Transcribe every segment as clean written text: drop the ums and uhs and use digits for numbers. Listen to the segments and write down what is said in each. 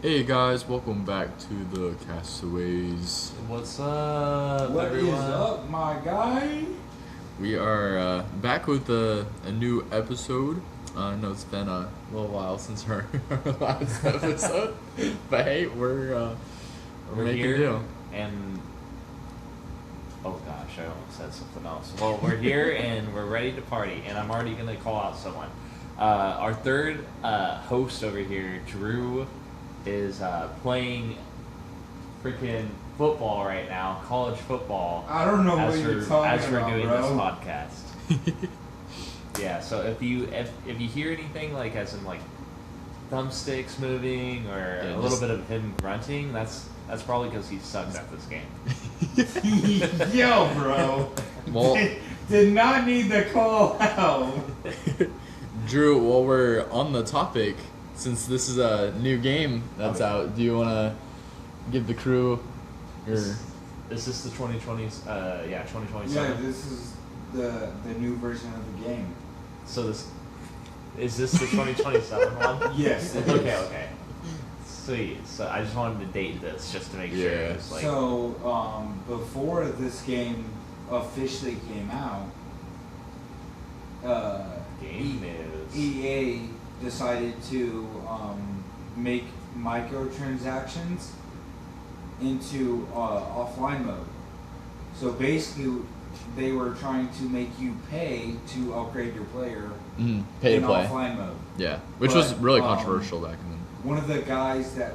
Hey guys, welcome back to the Castaways. What's up, What everyone? is up, my guy? We are back with a new episode. I know it's been a little while since our last episode, but hey, we're making here, do. and oh gosh, I almost said something else. Well, we're here and we're ready to party, and I'm already gonna call out someone. Our third host over here, Drew, is playing freaking football right now, college football. I don't know what you're talking as we're about, doing bro. this podcast. Yeah, so if you hear anything like as in like thumbsticks moving or Yeah, a little bit of him grunting, that's probably because he sucks at this game. Yo, bro. Well, Did not need the call out. Drew, while we're on the topic, since this is a new game that's out, do you want to give the crew your... Is this the 2020s? 2027. Yeah, this is the new version of the game. So is this the 2027 one? Yes, it Okay. is. Okay. Sweet. So I just wanted to date this just to make sure Yeah. it was like. So, before this game officially came out, Game news. EA decided to make microtransactions into offline mode. So basically, they were trying to make you pay to upgrade your player pay in to play. offline mode. Yeah, which was But, really controversial back then. One of the guys that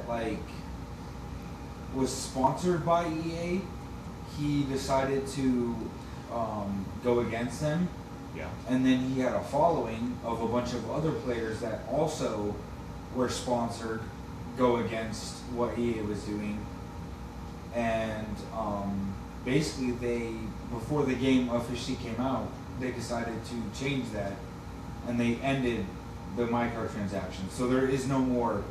was sponsored by EA, he decided to go against them. Yeah. And then he had a following of a bunch of other players that also were sponsored go against what EA was doing. And basically before the game officially came out, they decided to change that and they ended the microtransactions. So there is no more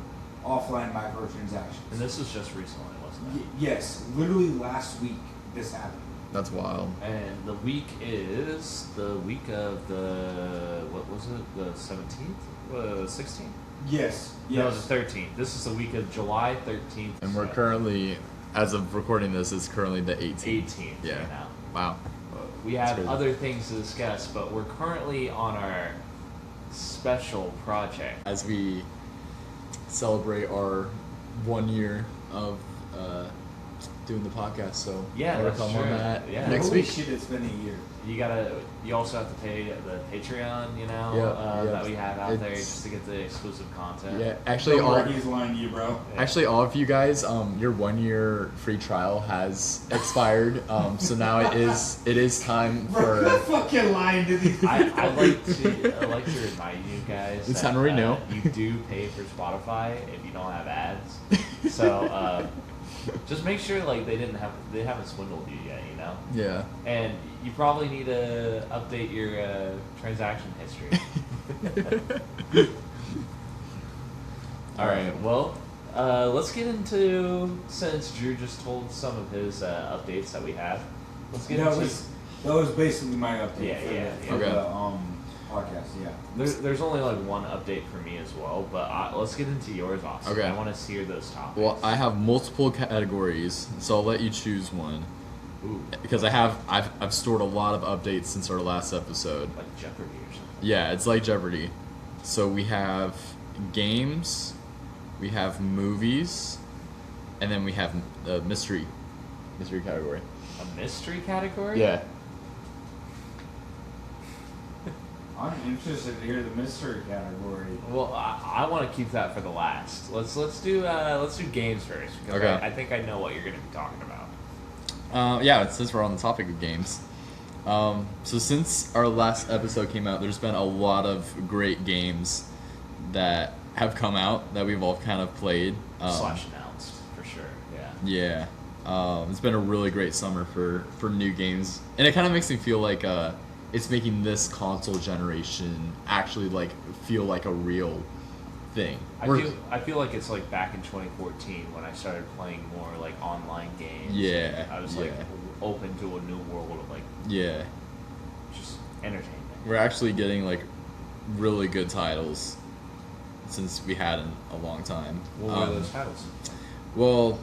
offline microtransactions. And this was just recently, wasn't it? Yes, literally last week this happened. That's wild. And the week is the week of the, what was it, the 17th? 16th? Yes, No, yes. the 13th. This is the week of July 13th. And we're currently, as of recording this, it's currently the 18th. 18th Yeah. right now. Wow. We have crazy. other things to discuss, but we're currently on our special project. As we celebrate our 1 year of doing the podcast, so Yeah, more to that's come on true. that Yeah. next Holy week. shit, it's been a year. You also have to pay the Patreon, Yeah. that we have out there It's- just to get the exclusive content. Yeah, actually, Don't all worry, he's lying to you, bro. Yeah. actually all of you guys, your 1 year free trial has expired. So now it is time Bro, for. you're fucking lying to these people. I like to remind you guys It's that, time to renew. You do pay for Spotify if you don't have ads. So just make sure like they haven't swindled you yet, you know. Yeah. And you probably need to update your transaction history. All right. Well, let's get into, since Drew just told some of his updates that we have. Let's get into. That was basically my update Yeah, for, yeah, the, yeah. for Okay. the podcast, yeah. There's only like one update for me as well, but let's get into yours, Austin. Okay. I want to hear those topics. Well, I have multiple categories, so I'll let you choose one. Ooh, Because I've stored a lot of updates since our last episode. like Jeopardy or something. Yeah, it's like Jeopardy. So we have games, we have movies, and then we have the mystery category. A mystery category? Yeah. I'm interested to hear the mystery category. Well, I want to keep that for the last. Let's do games first because Okay. I think I know what you're going to be talking about. Yeah, since we're on the topic of games. So since our last episode came out, there's been a lot of great games that have come out that we've all kind of played. Slash announced for sure. Yeah. Yeah. It's been a really great summer for new games. And it kind of makes me feel like it's making this console generation actually like feel like a real thing. I feel like it's like back in 2014 when I started playing more like online games. Yeah, I was yeah. like open to a new world of like Yeah. just entertainment. We're actually getting like really good titles. since we had in a long time. What were those titles? Well,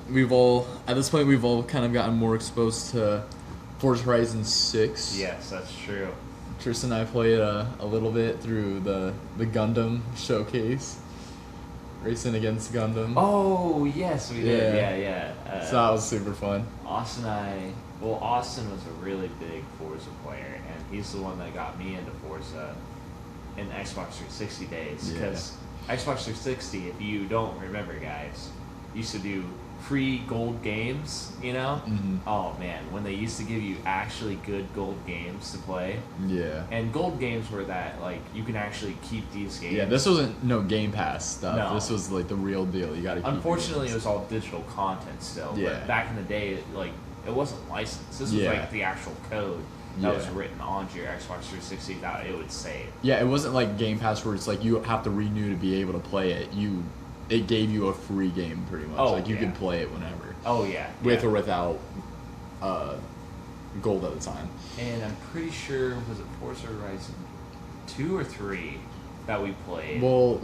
at this point we've all kind of gotten more exposed to Forza Horizon 6. Yes, that's true. Tristan and I played a little bit through the Gundam showcase, racing against Gundam. Oh yes, we did. Yeah. So that was super fun. Austin was a really big Forza player, and he's the one that got me into Forza in Xbox 360 days. Because Xbox 360, if you don't remember, guys, used to do free gold games, you know? Mm-hmm. Oh man, when they used to give you actually good gold games to play. Yeah. And gold games were that, like, you can actually keep these games. Yeah, this wasn't no Game Pass stuff. No. This was like the real deal. You got to keep Unfortunately, it games. was all digital content still. Yeah. But back in the day, like, it wasn't licensed. This was like the actual code that was written onto your Xbox 360 that it would save. Yeah, it wasn't like Game Pass where it's like you have to renew to be able to play it. It gave you a free game pretty much. Oh, like you could play it whenever. Oh yeah. With or without gold at the time. And I'm pretty sure, was it Forza Horizon 2 or 3 that we played? Well,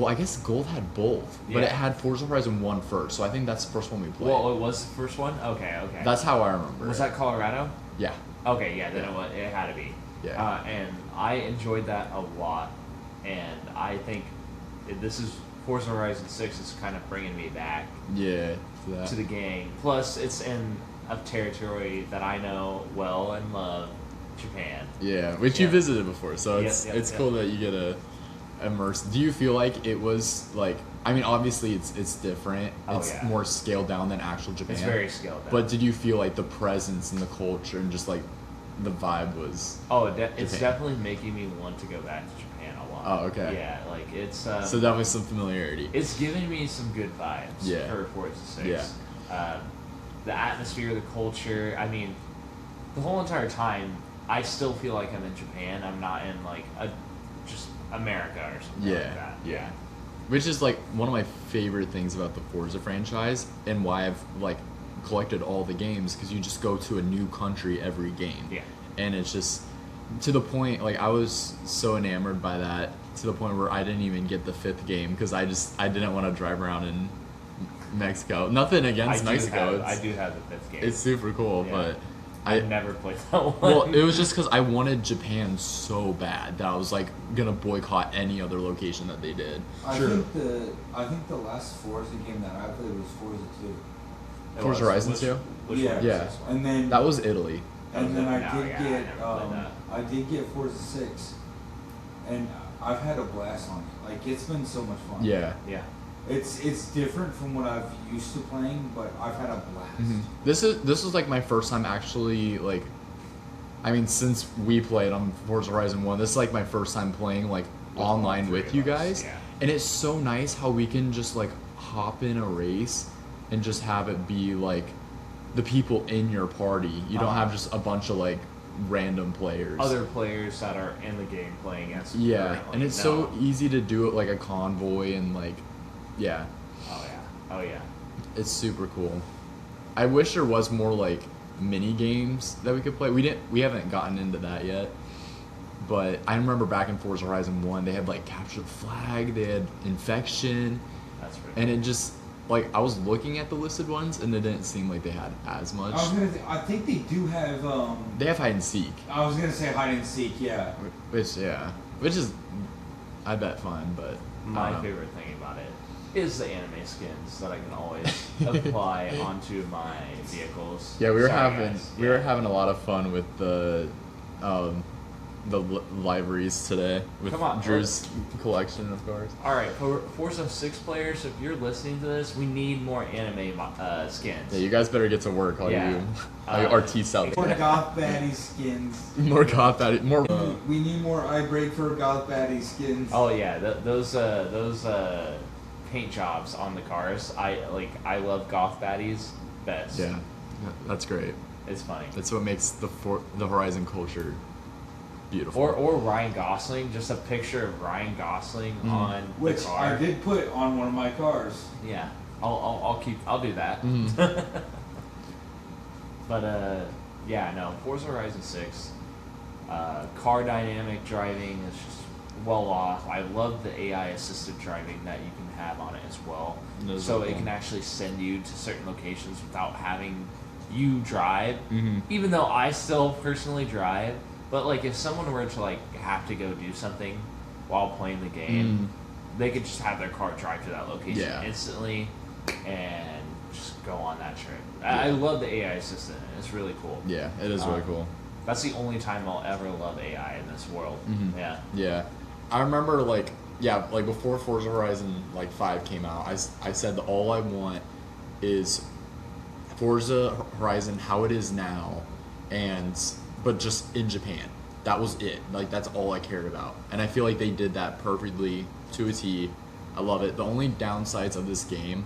I guess Gold had both, but it had Forza Horizon 1 first, so I think that's the first one we played. Well, it was the first one? Okay. That's how I remember Was it. that Colorado? Yeah. Okay, yeah, then it had to be. Yeah. And I enjoyed that a lot, and I think this is Forza Horizon 6 is kind of bringing me back to the gang. Plus, it's in a territory that I know well and love, Japan. Yeah, which you visited before, so it's cool that you get a immerse. Do you feel like it was like? I mean, obviously it's different. It's more scaled down than actual Japan. It's very scaled down. But did you feel like the presence and the culture and just like the vibe was? Oh, it's definitely making me want to go back to Japan a lot. Oh, okay. Yeah, like it's. So definitely some familiarity. It's giving me some good vibes for Forza 6. Yeah. The atmosphere, the culture. I mean, the whole entire time, I still feel like I'm in Japan. I'm not in like just America or something like that. Yeah. Which is like one of my favorite things about the Forza franchise and why I've like collected all the games, because you just go to a new country every game. Yeah. And it's just to the point, like I was so enamored by that to the point where I didn't even get the 5th game because I didn't want to drive around in Mexico. Nothing against Mexico. I do have the 5th game. It's super cool, but I've never played that one. Well, it was just because I wanted Japan so bad that I was like gonna boycott any other location that they did. I think the last Forza game that I played was Forza 2. Forza Horizon 2? Which Yeah. one was this one? And then That was Italy. and then I I did get Forza 6, and I've had a blast on it. Like it's been so much fun. Yeah. Yeah. It's different from what I've used to playing, but I've had a blast. Mm-hmm. This was like my first time actually like, I mean since we played on Forza Horizon 1, this is like my first time playing like online with you guys, and it's so nice how we can just like hop in a race and just have it be like the people in your party. You don't have just a bunch of like random players. Other players that are in the game playing as and it's so easy to do it like a convoy and like Oh yeah. It's super cool. I wish there was more like mini games that we could play. We haven't gotten into that yet. But I remember back in Forza Horizon 1, they had like Capture the Flag, they had Infection. That's pretty and it just like I was looking at the listed ones and it didn't seem like they had as much. I think they do have They have hide and seek. I was gonna say hide and seek, yeah. Which is I bet fun, but my favorite thing about it is the anime skins that I can always apply onto my vehicles. Yeah, we were having a lot of fun with the libraries today with Drew's collection of cars. All right, for Forza 6 players, if you're listening to this, we need more anime skins. Yeah, you guys better get to work, all you artists out More there. goth baddie skins. More goth baddie, more. We need more I break for goth baddie skins. Oh yeah, those paint jobs on the cars. I love goth baddies best. Yeah, that's great. It's funny. That's what makes the Horizon culture beautiful. Or Ryan Gosling, just a picture of Ryan Gosling on Which the car. I did put on one of my cars. Yeah, I'll do that. But Forza Horizon 6, car dynamic driving is just well off. I love the AI assisted driving that you can have on it as well. Those So are it cool. can actually send you to certain locations without having you drive. Mhm. Even though I still personally drive, but like if someone were to like have to go do something while playing the game, they could just have their car drive to that location Yeah. instantly and just go on that trip. I love the AI assistant. It's really cool. Yeah, it is really cool. That's the only time I'll ever love AI in this world. Mhm. Yeah. Yeah, I remember like before Forza Horizon 5 came out, I said that all I want is Forza Horizon how it is now, but just in Japan. That was it. Like that's all I cared about, and I feel like they did that perfectly to a T. I love it. The only downsides of this game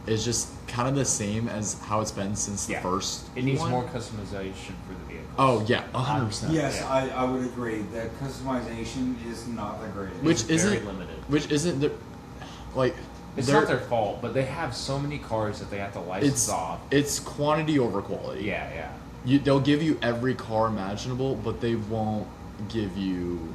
is just kind of the same as how it's been since the first. It needs one. more customization for the vehicles. Oh yeah, 100%. Yes, Yeah. I would agree that customization is not the greatest. Which It's isn't very limited. Which isn't the like. It's they're- not their fault, but they have so many cars that they have to license off. It's quantity over quality. Yeah. They'll give you every car imaginable, but they won't give you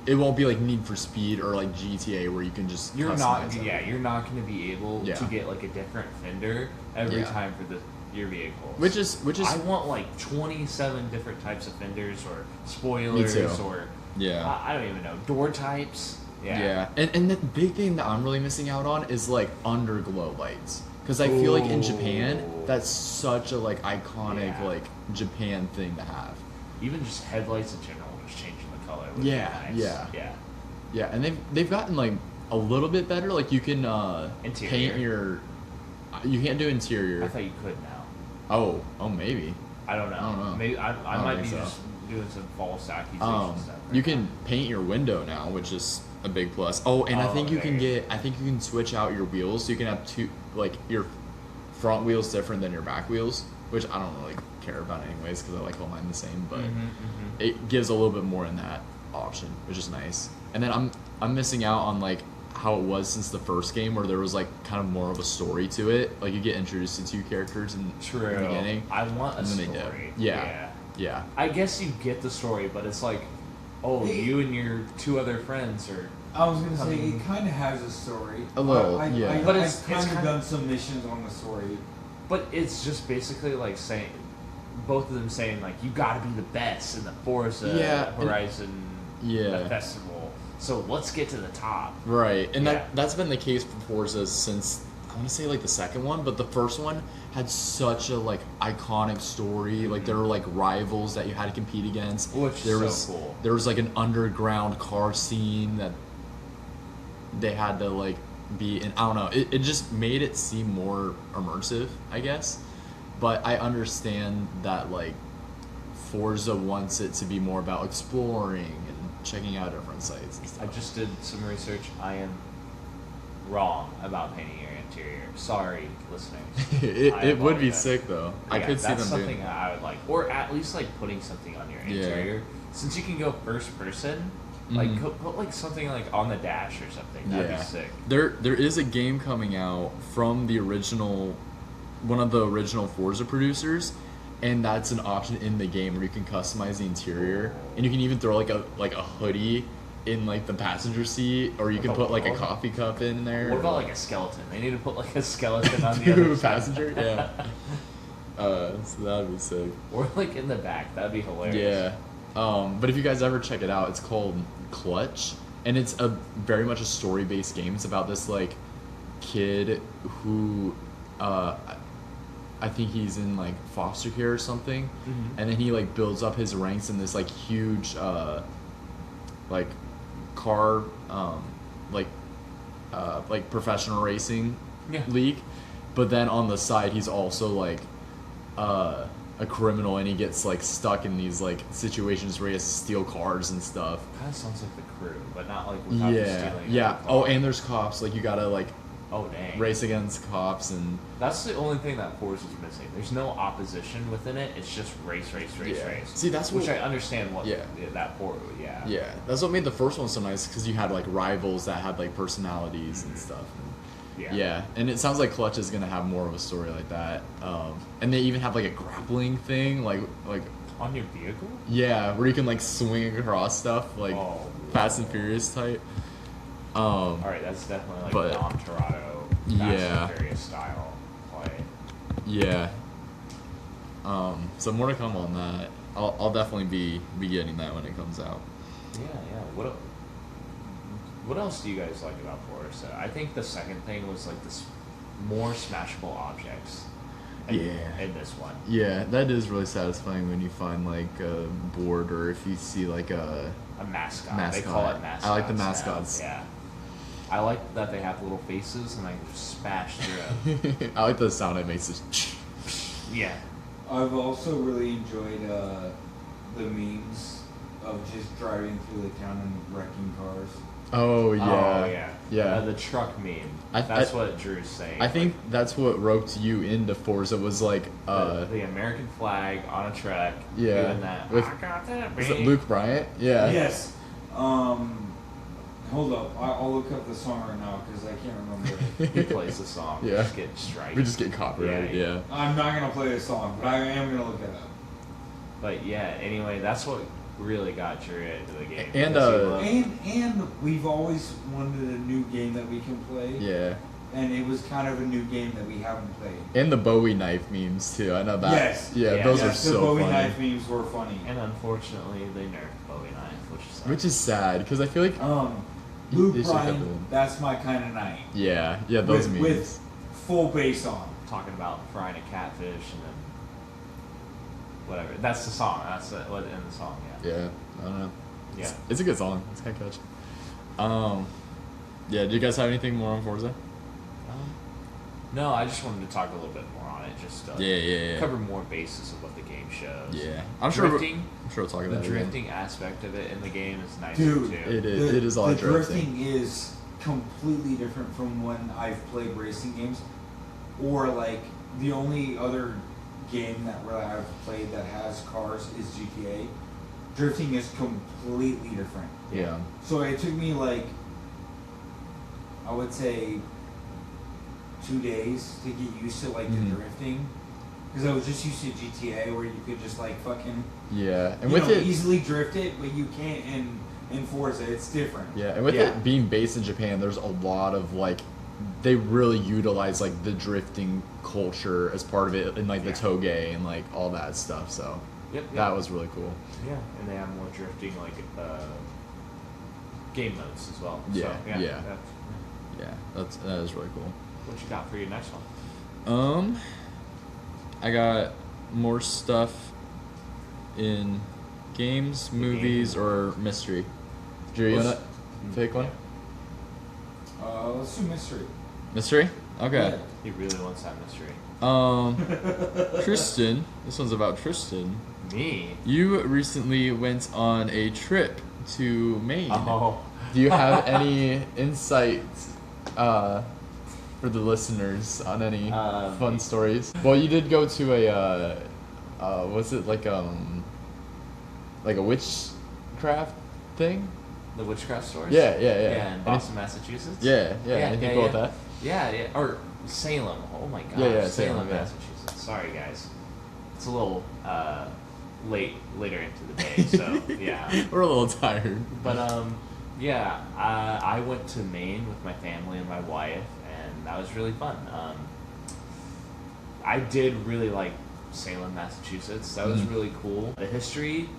it won't be like Need for Speed or like GTA where you can just You're customize not. everything. Yeah, you're not going to be able Yeah. to get like a different fender every Yeah. time for your vehicle. Which is I want like 27 different types of fenders or spoilers too. or Yeah. I don't even know, door types. Yeah. And the big thing that I'm really missing out on is like underglow lights. Because I feel like in Japan, Ooh. that's such a like iconic Yeah. like Japan thing to have. Even just headlights in general, just changing the color. Would Yeah, be nice. yeah. Yeah. Yeah, and they've gotten like a little bit better. Like you can Interior. paint your. You can't do interior. I thought you could now. Oh maybe. I don't know. I don't know. Maybe I don't might be think so. just doing some false accusation stuff. right You now. can paint your window now, which is a big plus. Oh, and I Oh, think you there can you get. I think you can switch out your wheels, so you can have two, like your front wheels different than your back wheels, which I don't really care about anyways because I like all mine the same. But it gives a little bit more in that option, which is nice. And then I'm missing out on like how it was since the first game, where there was like kind of more of a story to it. Like you get introduced to two characters in True. the beginning. I want a and then story. they did. Yeah. I guess you get the story, but it's like, oh, you and your two other friends are. I was gonna say Coming- it kind of has a story. A little, yeah. But I've it's kind of kinda- done some missions on the story. But it's just basically like saying, both of them saying like, you got to be the best in the Forza Yeah, and- Horizon Yeah. festival. So let's get to the top. Right, and Yeah. that's been the case for Forza since I want to say like the second one, but the first one had such a like iconic story. Like there were like rivals that you had to compete against. Which is there so was cool. there was like an underground car scene that they had to like be in. I don't know. It just made it seem more immersive, I guess. But I understand that like Forza wants it to be more about exploring and checking out different sites and I stuff. just did some research. I am wrong about painting your interior. Sorry, listeners. it I would be apologize. sick though. I Yeah, could see that's them something doing that. I would like, or at least like putting something on your Yeah. interior. Since you can go first person, like Mhm. put like something like on the dash or something. That'd be sick. There is a game coming out from the original, one of the original Forza producers, and that's an option in the game where you can customize the interior, and you can even throw like a hoodie in like the passenger seat, or you can put like a coffee cup in there. What about like a skeleton? They need to put like a skeleton on the other Dude, side. passenger? Yeah. So that'd be sick. Or like in the back. That'd be hilarious. Yeah. But if you guys ever check it out, it's called Clutch, and it's a very much a story-based game. It's about this like kid who I think he's in like foster care or something, and then he like builds up his ranks in this like huge like car like professional racing Yeah. league, but then on the side he's also like a criminal, and he gets like stuck in these like situations where he has to steal cars and stuff. Kind of sounds like the crew, but not like without just Yeah, stealing. yeah. every Oh, car. and there's cops. Like you gotta like Oh dang. race against cops, and That's the only thing that Forza is missing. There's no opposition within it. It's just race. Yeah. See, that's which what- I understand what Yeah. that Forza. Yeah. yeah, that's what made the first one so nice, because you had like rivals that had like personalities and stuff. Yeah. Yeah, and it sounds like Clutch is gonna have more of a story like that. And they even have like a grappling thing, like On your vehicle? Yeah, where you can like swing across stuff, like Oh, Fast and Furious type. Alright, that's definitely like But- non-Toronto Fast Yeah. and Furious style play. Yeah. So more to come on that. I'll definitely be getting that when it comes out. Yeah, yeah. What else do you guys like about Forza? I think the second thing was like this more smashable objects. In this one. Yeah, that is really satisfying when you find like a board or if you see like a Mascot. They call it mascots. I like the now. mascots. Yeah. I like that they have little faces and I can just smash through them. I like the sound it makes. This Yeah. I've also really enjoyed the memes of just driving through the town and wrecking cars. Oh yeah. Oh yeah. Yeah. The truck meme. I- That's what Drew's saying. I think that's what roped you into Forza was like the American flag on a truck. Yeah. Doing that. With- I got that. was it baby." Luke Bryant? Yeah. Yes. Hold up. I'll look up the song right now because I can't remember. He plays the song. Yeah. We just get striked. We just get copyrighted. Yeah. Yeah. I'm not gonna play this song, but I am gonna look it up. But yeah. Anyway, that's what really got Drew into the game. And, because he loved- And we've always wanted a new game that we can play. Yeah. And it was kind of a new game that we haven't played. And the Bowie knife memes too. I know that. Yes. Yeah, Yeah. those are Yes, the so Bowie funny. knife memes were funny. And unfortunately, they nerfed Bowie knife, which is Which is sad because I feel like Luke They should have Bryan, them. that's my kind of night. yeah, those with, memes. with full bass on. talking about frying a catfish and then whatever. That's the song. That's what in the song. Yeah. Yeah, I don't know. Yeah. It's a good song. It's kind of catchy. Yeah. Do you guys have anything more on Forza? No, I just wanted to talk a little bit more on it, just to Yeah. cover more basis of what the game shows. Yeah, I'm sure. Drifting, I'm sure we'll talk the about it. again. drifting aspect of it in the game is nice Dude, too. It is a lot the of drifting. is completely different from when I've played racing games, or like the only other game that really I've played that has cars is GTA. Drifting is completely different. Yeah. So it took me like, I would say, 2 days to get used to like Mhm. the drifting, because I was just used to GTA where you could just like fucking Yeah, and you with know, it, easily drift it, but you can't in Forza. It's different. yeah, and with Yeah. it being based in Japan, there's a lot of like, they really utilize like the drifting culture as part of it, and like the Yeah. toge and like all that stuff. So Yep. that was really cool. Yeah, and they have more drifting like game modes as well. Yeah, So, yeah. yeah. That's- Yeah, that is really cool. What you got for your next one? I got more stuff in games, movies, or mystery. Drew, you wanna pick one? Let's do mystery. Mystery? Okay. He really wants that mystery. Tristan, this one's about Tristan. Me? You recently went on a trip to Maine. Oh. Do you have any insight for the listeners on any fun stories? Well, you did go to a was it like a witchcraft thing? The witchcraft stores? Yeah. Yeah, in Boston, Massachusetts? Yeah. Anything cool with that? Yeah. Or Salem. Oh my gosh. Yeah, Salem, Salem, yeah. Massachusetts. Sorry, guys. It's a little later into the day, so yeah. We're a little tired. But yeah, I went to Maine with my family and my wife, and that was really fun. I did really like Salem, Massachusetts. That was really cool. The history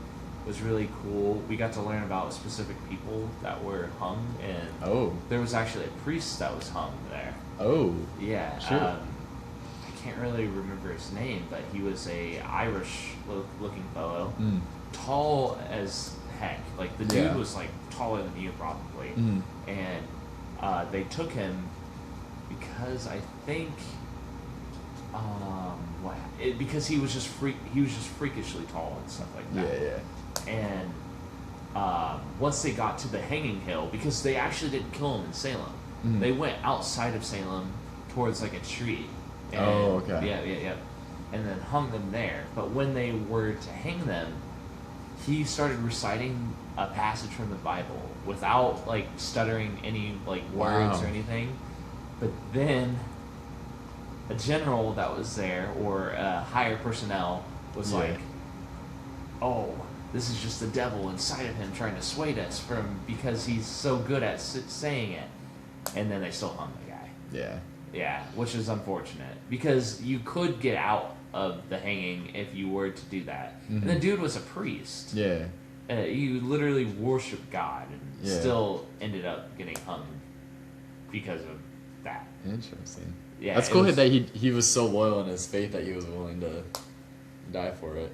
was really cool. We got to learn about specific people that were hung, and there was actually a priest that was hung there. Oh. Yeah. Sure. I can't really remember his name, but he was a Irish-looking fellow, tall as heck. Like the dude was like taller than you probably, and they took him because I think because he was just freakishly tall and stuff like that. Yeah. And once they got to the hanging hill, because they actually didn't kill him in Salem, they went outside of Salem towards like a tree. And, Oh, okay. Yeah. And then hung them there. But when they were to hang them, he started reciting a passage from the Bible without like stuttering any like words Wow. or anything. But then a general that was there or higher personnel was like, oh, this is just the devil inside of him trying to sway us because he's so good at saying it. And then they still hung the guy. Yeah. Yeah, which is unfortunate because you could get out of the hanging if you were to do that. And the dude was a priest. Yeah. You literally worshiped God and still ended up getting hung because of that. Interesting. Yeah, that's cool that he was so loyal in his faith that he was willing to die for it.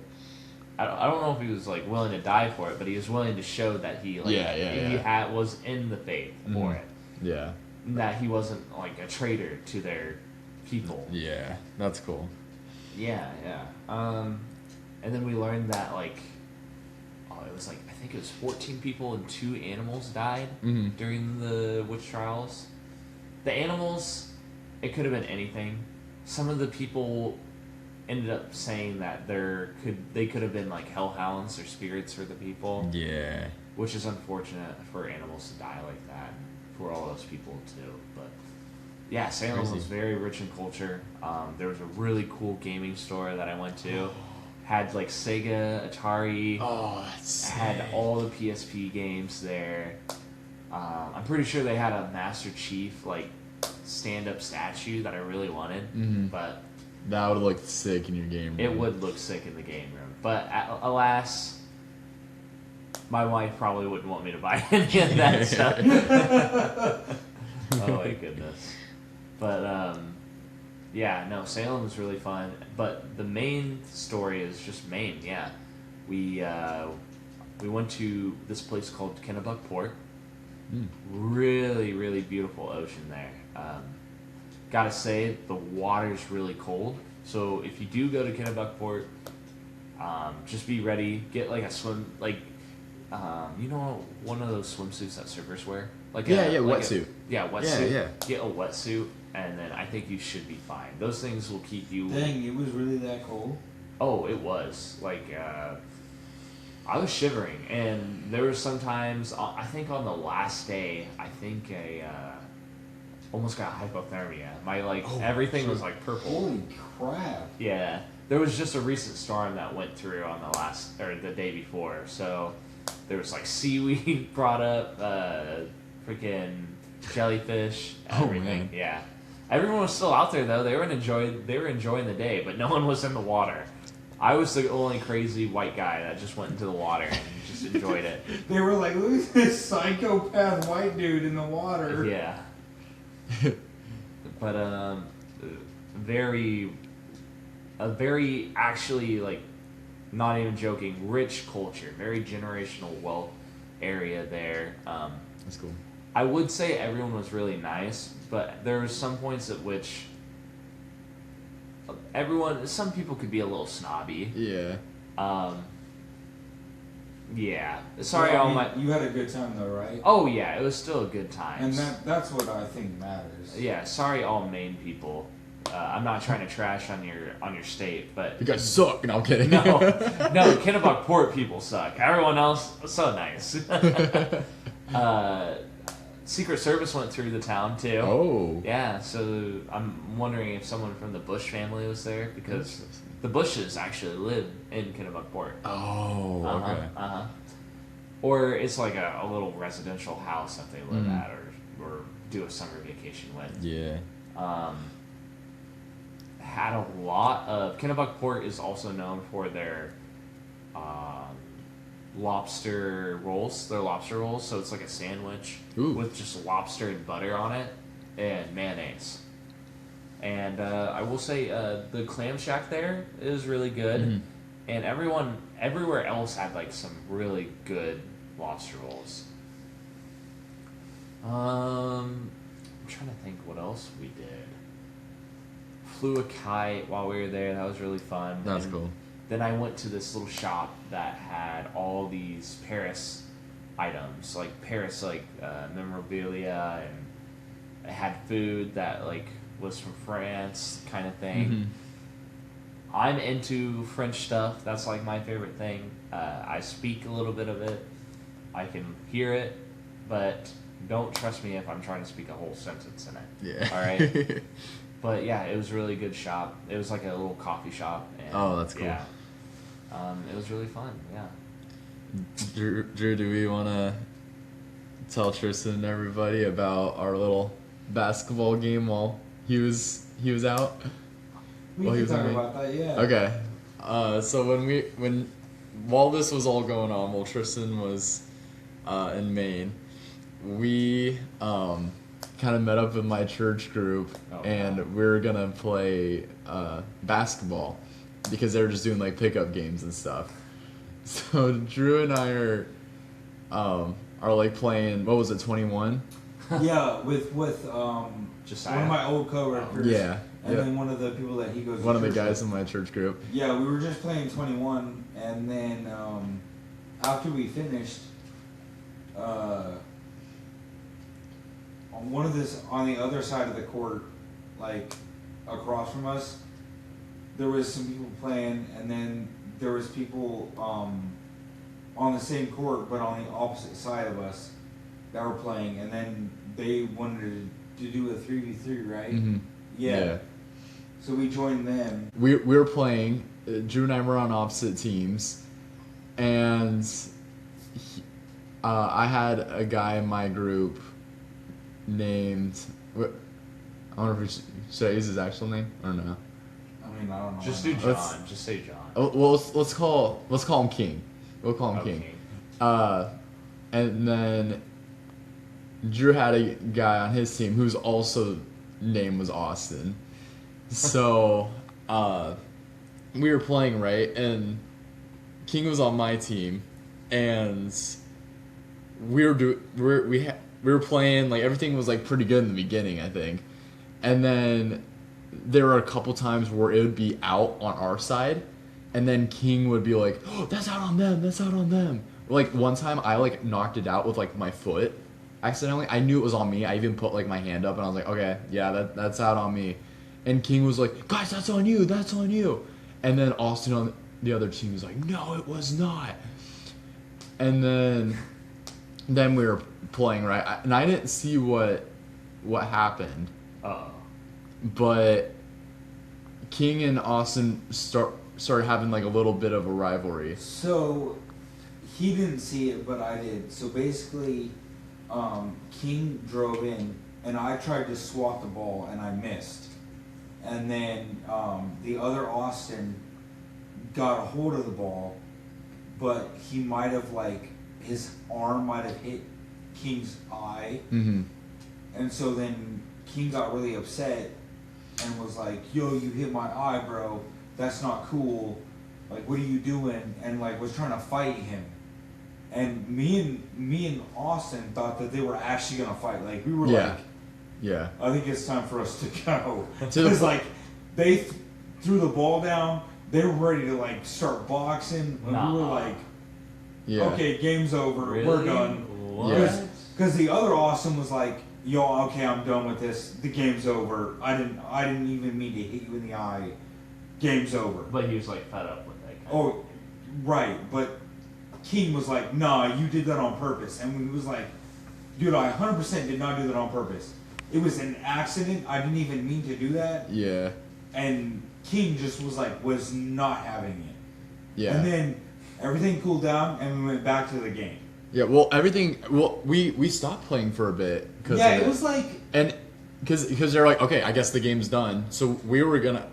I don't know if he was like willing to die for it, but he was willing to show that he was in the faith for it. Yeah. And that he wasn't like a traitor to their people. Yeah, that's cool. Yeah. And then we learned that like, it was like I think it was 14 people and 2 animals died during the witch trials. The animals, it could have been anything. Some of the people ended up saying that they could have been like hellhounds or spirits for the people. Yeah. Which is unfortunate for animals to die like that. For all those people too. But yeah, Salem was very rich in culture. There was a really cool gaming store that I went to. Had like Sega, Atari. Oh, that's had all the PSP games there. I'm pretty sure they had a Master Chief like stand-up statue that I really wanted, but that would look sick in your game room. It would look sick in the game room, but alas, my wife probably wouldn't want me to buy any of that stuff. Oh my goodness! But yeah, no, Salem was really fun. But the main story is just Maine. Yeah, we went to this place called Kennebunkport. Really, really beautiful ocean there. Gotta say, the water's really cold. So if you do go to Kennebunkport, just be ready. Get like a swim, like one of those swimsuits that surfers wear. Like wetsuit. Wetsuit. Yeah. Get a wetsuit, and then I think you should be fine. Those things will keep you. Dang, it was really that cold? Oh, it was. Like, I was shivering, and there were sometimes, I think on the last day, I think I almost got hypothermia. My, everything was, purple. Holy crap. Yeah. There was just a recent storm that went through on the day before, so there was, seaweed brought up, freaking jellyfish, everything. Oh, man. Yeah. Everyone was still out there, though. They were enjoying the day, but no one was in the water. I was the only crazy white guy that just went into the water and just enjoyed it. They were like, look at this psychopath white dude in the water. Yeah. But, very actually, not even joking, rich culture, very generational wealth area there. That's cool. I would say everyone was really nice, but there were some points at which some people could be a little snobby. Yeah. Yeah. Sorry, all you had a good time though, right? Oh yeah, it was still a good time. And that's what I think matters. Yeah. Sorry, all Maine people. I'm not trying to trash on your state, but you guys suck. No, I'm kidding. No, Kennebunkport people suck. Everyone else, so nice. Secret Service went through the town too. Oh. Yeah, so I'm wondering if someone from the Bush family was there because the Bushes actually live in Kennebunkport. Oh, okay. Or it's like a little residential house that they live at or do a summer vacation with. Yeah. Had a lot of Kennebunkport is also known for their lobster rolls. Their lobster rolls, so it's like a sandwich with just lobster and butter on it and mayonnaise. And I will say the Clam Shack there is really good, and everywhere else had some really good lobster rolls. I'm trying to think what else we did. Flew a kite while we were there. That was really fun. That's cool. Then I went to this little shop that had all these Paris items, Paris memorabilia, and it had food that was from France, kind of thing. I'm into French stuff. That's my favorite thing. I speak a little bit of it. I can hear it, but don't trust me if I'm trying to speak a whole sentence in it. Yeah. All right. But yeah, it was a really good shop. It was like a little coffee shop. And oh, that's cool. Yeah. It was really fun. Yeah. Drew, do we want to tell Tristan and everybody about our little basketball game while he was out? We While he can was talk in Maine? about that, yeah. Okay. So while this was all going on, while Tristan was in Maine, we kind of met up with my church group, and we were gonna play basketball because they were just doing like pickup games and stuff. So Drew and I are like playing, what was it, 21? Yeah, with Josiah? one of my old coworkers. Yeah. And Yep. then one of the people that he goes to One of the church guys with. in my church group. Yeah, we were just playing 21, and then after we finished, on the other side of the court, like across from us, there was some people playing, and then there was people on the same court but on the opposite side of us that were playing, and then they wanted to do a 3v3, right? Mm-hmm. Yeah. So we joined them. We were playing. Drew and I were on opposite teams, and I had a guy in my group named. I wonder if should I use his actual name or no? I mean, I don't know. Just do John. Just say John. Oh, well, let's call him King. We'll call him King. And then Drew had a guy on his team whose also name was Austin. So we were playing, right, and King was on my team, and we were playing, like everything was like pretty good in the beginning, I think, and then there were a couple times where it would be out on our side, and then King would be like, "Oh, that's out on them. That's out on them." Like one time, I like knocked it out with like my foot accidentally. I knew it was on me. I even put like my hand up, and I was like, "Okay, yeah, that's out on me." And King was like, "Guys, that's on you. That's on you." And then Austin on the other team was like, "No, it was not." And then we were playing, right, and I didn't see what happened. But King and Austin started having like a little bit of a rivalry. So he didn't see it, but I did. So basically, King drove in, and I tried to swat the ball, and I missed. And then the other Austin got a hold of the ball, but he might have his arm might have hit King's eye. Mm-hmm. And so then King got really upset and was like, "Yo, you hit my eye, bro. That's not cool. Like, what are you doing?" And was trying to fight him. And me and Austin thought that they were actually gonna fight. Like, we were Yeah. I think it's time for us to go. To the Because they threw the ball down. They were ready to start boxing. And we were Yeah. okay, game's over. Really? We're done. What? Because the other Austin was like, "Yo, okay, I'm done with this. The game's over. I didn't even mean to hit you in the eye. Game's over." But he was fed up with that. Oh, right. But King was like, "Nah, you did that on purpose." And he was like, "Dude, I 100% did not do that on purpose. It was an accident. I didn't even mean to do that." Yeah. And King just was not having it. Yeah. And then everything cooled down, and we went back to the game. Yeah. Well, we stopped playing for a bit because It was and because they're like, "Okay, I guess the game's done." So we were gonna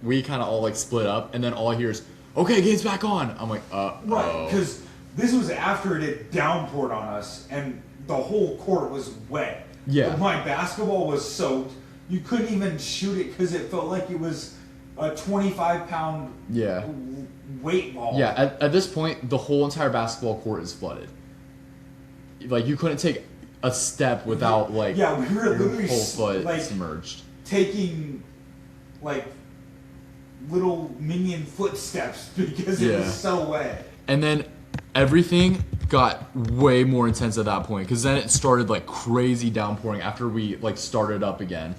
we kind of all split up, and then all I hear is, "Okay, game's back on." I'm like, right, because this was after it had downpoured on us, and the whole court was wet. Yeah. My basketball was soaked. You couldn't even shoot it because it felt like it was a 25-pound weight ball. Yeah, at this point, the whole entire basketball court is flooded. You couldn't take a step without we were your literally whole foot submerged. taking little minion footsteps because it was so wet. And then everything got way more intense at that point because then it started crazy downpouring after we started up again.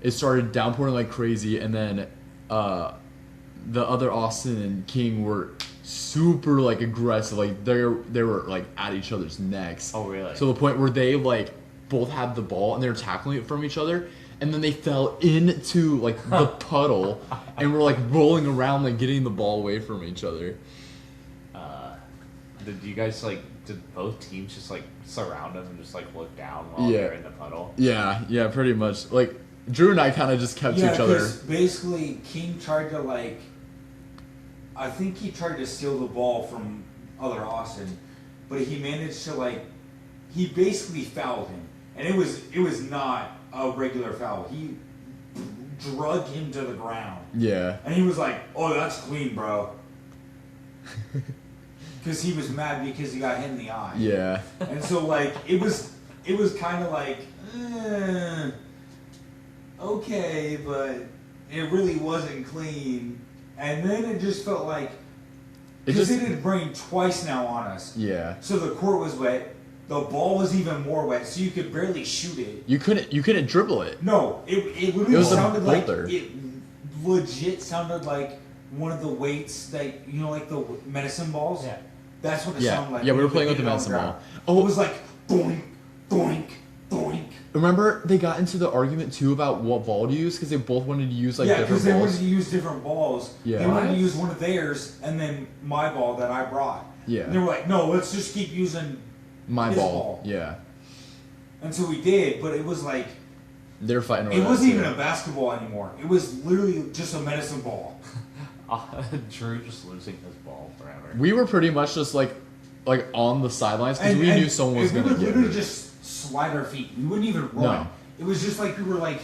It started downpouring like crazy, and then the other Austin and King were super aggressive. They were at each other's necks. Oh, really? So the point where they both had the ball and they were tackling it from each other, and then they fell into like the puddle, and were like rolling around, like getting the ball away from each other. Did you guys did both teams just like surround them and just like look down while Yeah. they're in the puddle? Yeah, pretty much. Like Drew and I kind of just kept Yeah, each other. 'cause basically King tried to I think he tried to steal the ball from other Austin, but he managed to he basically fouled him, and it was not a regular foul. He drug him to the ground. Yeah. And he was like, "Oh, that's clean, bro." Because he was mad because he got hit in the eye. Yeah. And so it was kind of okay, but it really wasn't clean. And then it just felt like, because it had rained twice now on us. Yeah. So the court was wet. The ball was even more wet, so you could barely shoot it. You couldn't dribble it. No, it literally was a sounded like boulder. it legit sounded like one of the weights that like the medicine balls. Yeah. That's what it Yeah. sounded like. Yeah, we when were playing you with the hit it on medicine ball. ground. Oh. It was like doink, doink, doink. Remember they got into the argument too about what ball to use because they both wanted to use Yeah, different because they balls. wanted to use different balls. Yeah. They wanted to What? use one of theirs and then my ball that I brought. Yeah. And they were like, "No, let's just keep using My his ball. Yeah. And so we did, but it was like, They're fighting over it that, wasn't too. even a basketball anymore. It was literally just a medicine ball. Drew just losing his ball forever. We were pretty much just like on the sidelines because we knew someone was we going to would get literally hurt. just slide our feet. We wouldn't even run. No. It was just like we were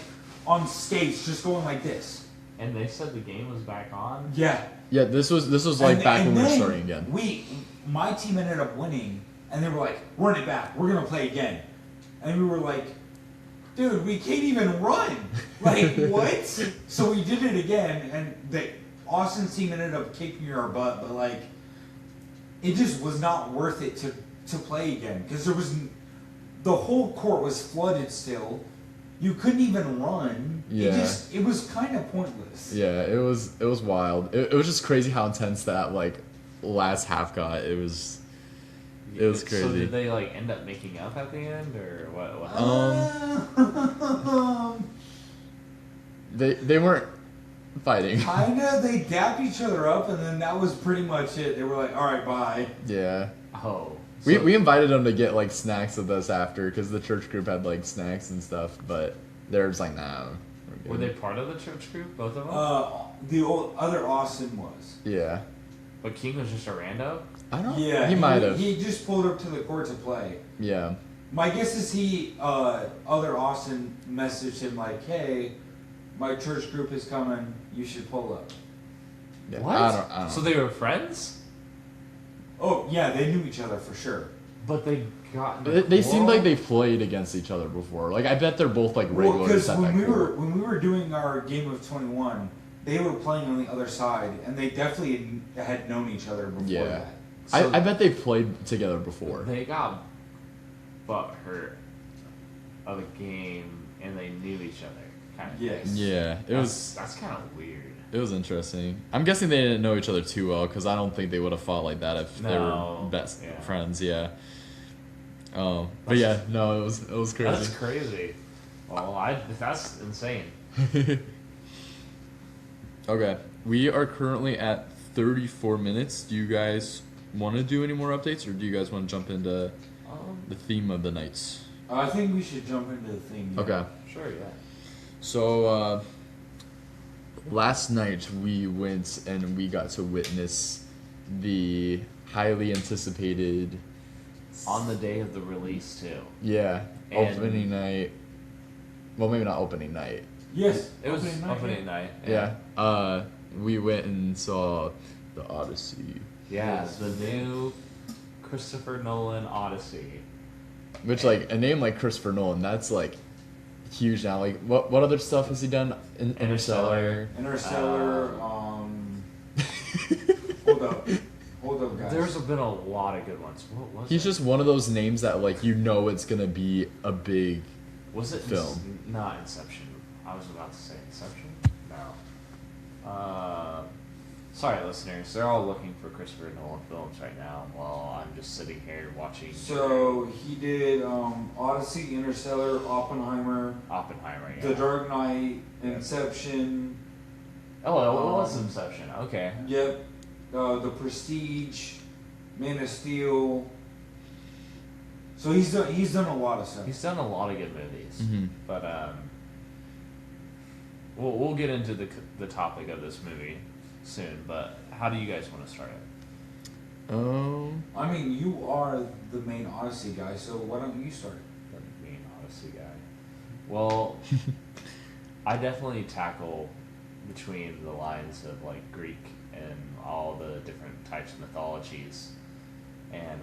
on skates, just going like this. And they said the game was back on. Yeah. Yeah, this was like And- back and when we were then starting again. My team ended up winning, and they were like, "Run it back. We're gonna play again." And we were like, "Dude, we can't even run. Like what?" So we did it again, and the Austin's team ended up kicking our butt, but it just was not worth it to play again because the whole court was flooded still. You couldn't even run. Yeah. It was kind of pointless. Yeah, it was wild. It was just crazy how intense that last half got. It was So crazy. did they end up making up at the end, or what happened? They weren't fighting. Kinda, they dapped each other up, and then that was pretty much it. They were like, "All right, bye." Yeah. Oh. We invited them to get snacks with us after because the church group had snacks and stuff, but they're just like, nah. Were they part of the church group, both of them? The other Austin was. Yeah. But King was just a rando? I don't. Yeah, He might have. He just pulled up to the court to play. Yeah. My guess is other Austin messaged him like, "Hey, my church group is coming. You should pull up." Yeah. What? I don't. So they were friends? Oh yeah, they knew each other for sure. But they got. They seemed like they played against each other before. I bet they're both regulars Because at when that court. when we were doing our game of 21, they were playing on the other side, and they definitely had known each other before Yeah. that. So- I bet they played together before. They got butt hurt of a game, and they knew each other. Kind of. Yes. Yeah, That's kind of weird. it was interesting. I'm guessing they didn't know each other too well because I don't think they would have fought like that if they were No, best yeah. friends. Yeah. But yeah, no, it was crazy. That's crazy. Well, that's insane. Okay, we are currently at 34 minutes. Do you guys want to do any more updates, or do you guys want to jump into the theme of the nights? I think we should jump into the thing. yeah. Okay. Sure, yeah. So last night we went and we got to witness the highly anticipated On the day of the release, too. Yeah, And- opening night. Well, maybe not opening night. Yes. It was opening night, opening night. Yeah. We went and saw the Odyssey, Yeah, the new Christopher Nolan Odyssey. which a name like Christopher Nolan, that's huge now. What other stuff has he done? Interstellar. Interstellar. Hold up, guys. There's been a lot of good ones. What was He's it? just one of those names that it's gonna be a big. Was it film. Not Inception. I was about to say Inception. No. Sorry, listeners. They're all looking for Christopher Nolan films right now while I'm just sitting here watching. So he did Odyssey, Interstellar, Oppenheimer, Yeah. The Dark Knight, Inception. Oh, it was Inception. Okay. Yep. The Prestige, Man of Steel. So he's done a lot of stuff. He's done a lot of good movies, Mm-hmm. but we'll get into the topic of this movie soon. But how do you guys want to start it? I mean, you are the main Odyssey guy, so why don't you start? The main Odyssey guy. Well, I definitely tackle between the lines of like Greek and all the different types of mythologies, and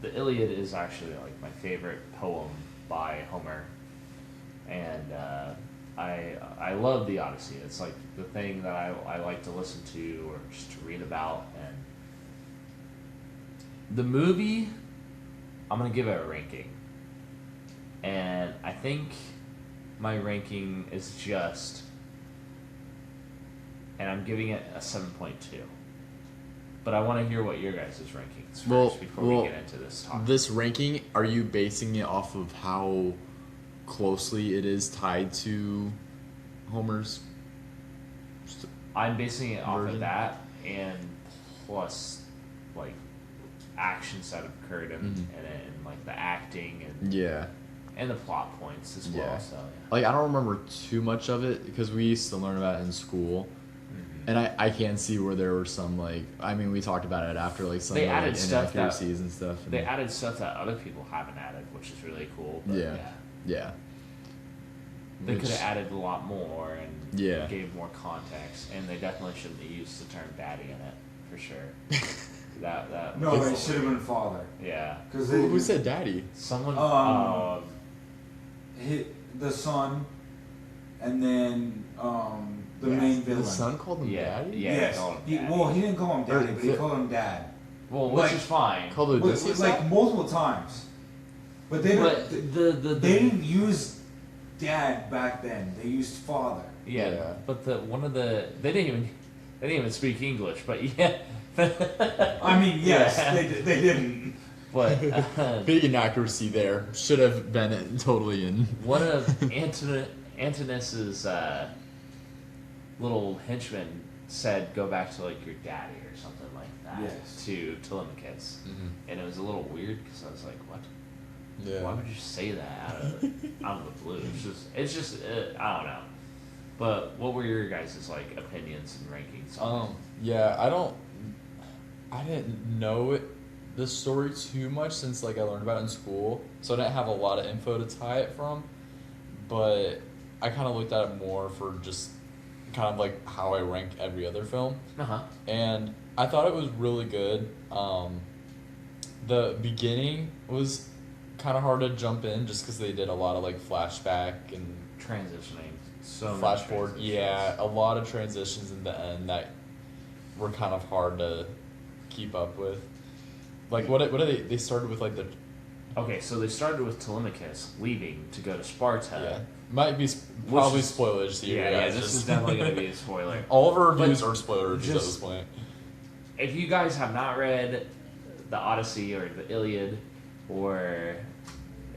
the Iliad is actually like my favorite poem by Homer, and I love the Odyssey. It's like the thing that I like to listen to or just to read about. And the movie, I'm gonna give it a ranking, and I think my ranking is just, and I'm giving it a 7.2. But I want to hear what your guys' rankings first before we get into this topic. This ranking, are you basing it off of how closely it is tied to Homer's? I'm basing it off version? of that, and plus like actions that have occurred and like the acting Yeah. and the plot points as well. Yeah. So yeah. Like, I don't remember too much of it because we used to learn about it in school. And I can see where there were some, like, I mean, we talked about it after, like, some They like, added stuff inaccuracies and stuff. And They added stuff that other people haven't added, which is really cool. But yeah. They Which- could have added a lot more and Yeah. gave more context, and they definitely shouldn't have used the term "daddy" in it for sure. that No, was- it should have been father. Yeah, Because Who said daddy? someone. The son, and then the main villain. The son called him Yeah, daddy? yeah. Yes. called him He, daddy. well, he didn't call him daddy, Or but he the- called him dad. Well, which like- is fine. Called Odyssey? Like multiple times. But they But didn't. the They didn't use dad back then. They used father. yeah, but they didn't even speak English, but yeah. I mean, yes, Yeah. they didn't. But Big inaccuracy there. Should have been totally in. one of Antinous' little henchmen said, "Go back to like your daddy" or something like that. Yes. To Telemachus, and it was a little weird because I was like, "What? Yeah. Why would you say that out of the blue?" It's just I don't know. But what were your guys' like opinions and rankings on it? Yeah, I didn't know the story too much since like I learned about it in school, so I didn't have a lot of info to tie it from. But I kind of looked at it more for just kind of like how I rank every other film, and I thought it was really good. The beginning was kind of hard to jump in just because they did a lot of like flashback and Transitioning. So many flash forward. transitions. Yeah, a lot of transitions in the end that were kind of hard to keep up with. Like what are they started with like the Okay, so they started with Telemachus leaving to go to Sparta. might be probably is- spoilers here. Yeah, guys, this just- is definitely going to be a spoiler. all of our But reviews are spoiler reviews at just- this point. If you guys have not read the Odyssey or the Iliad, or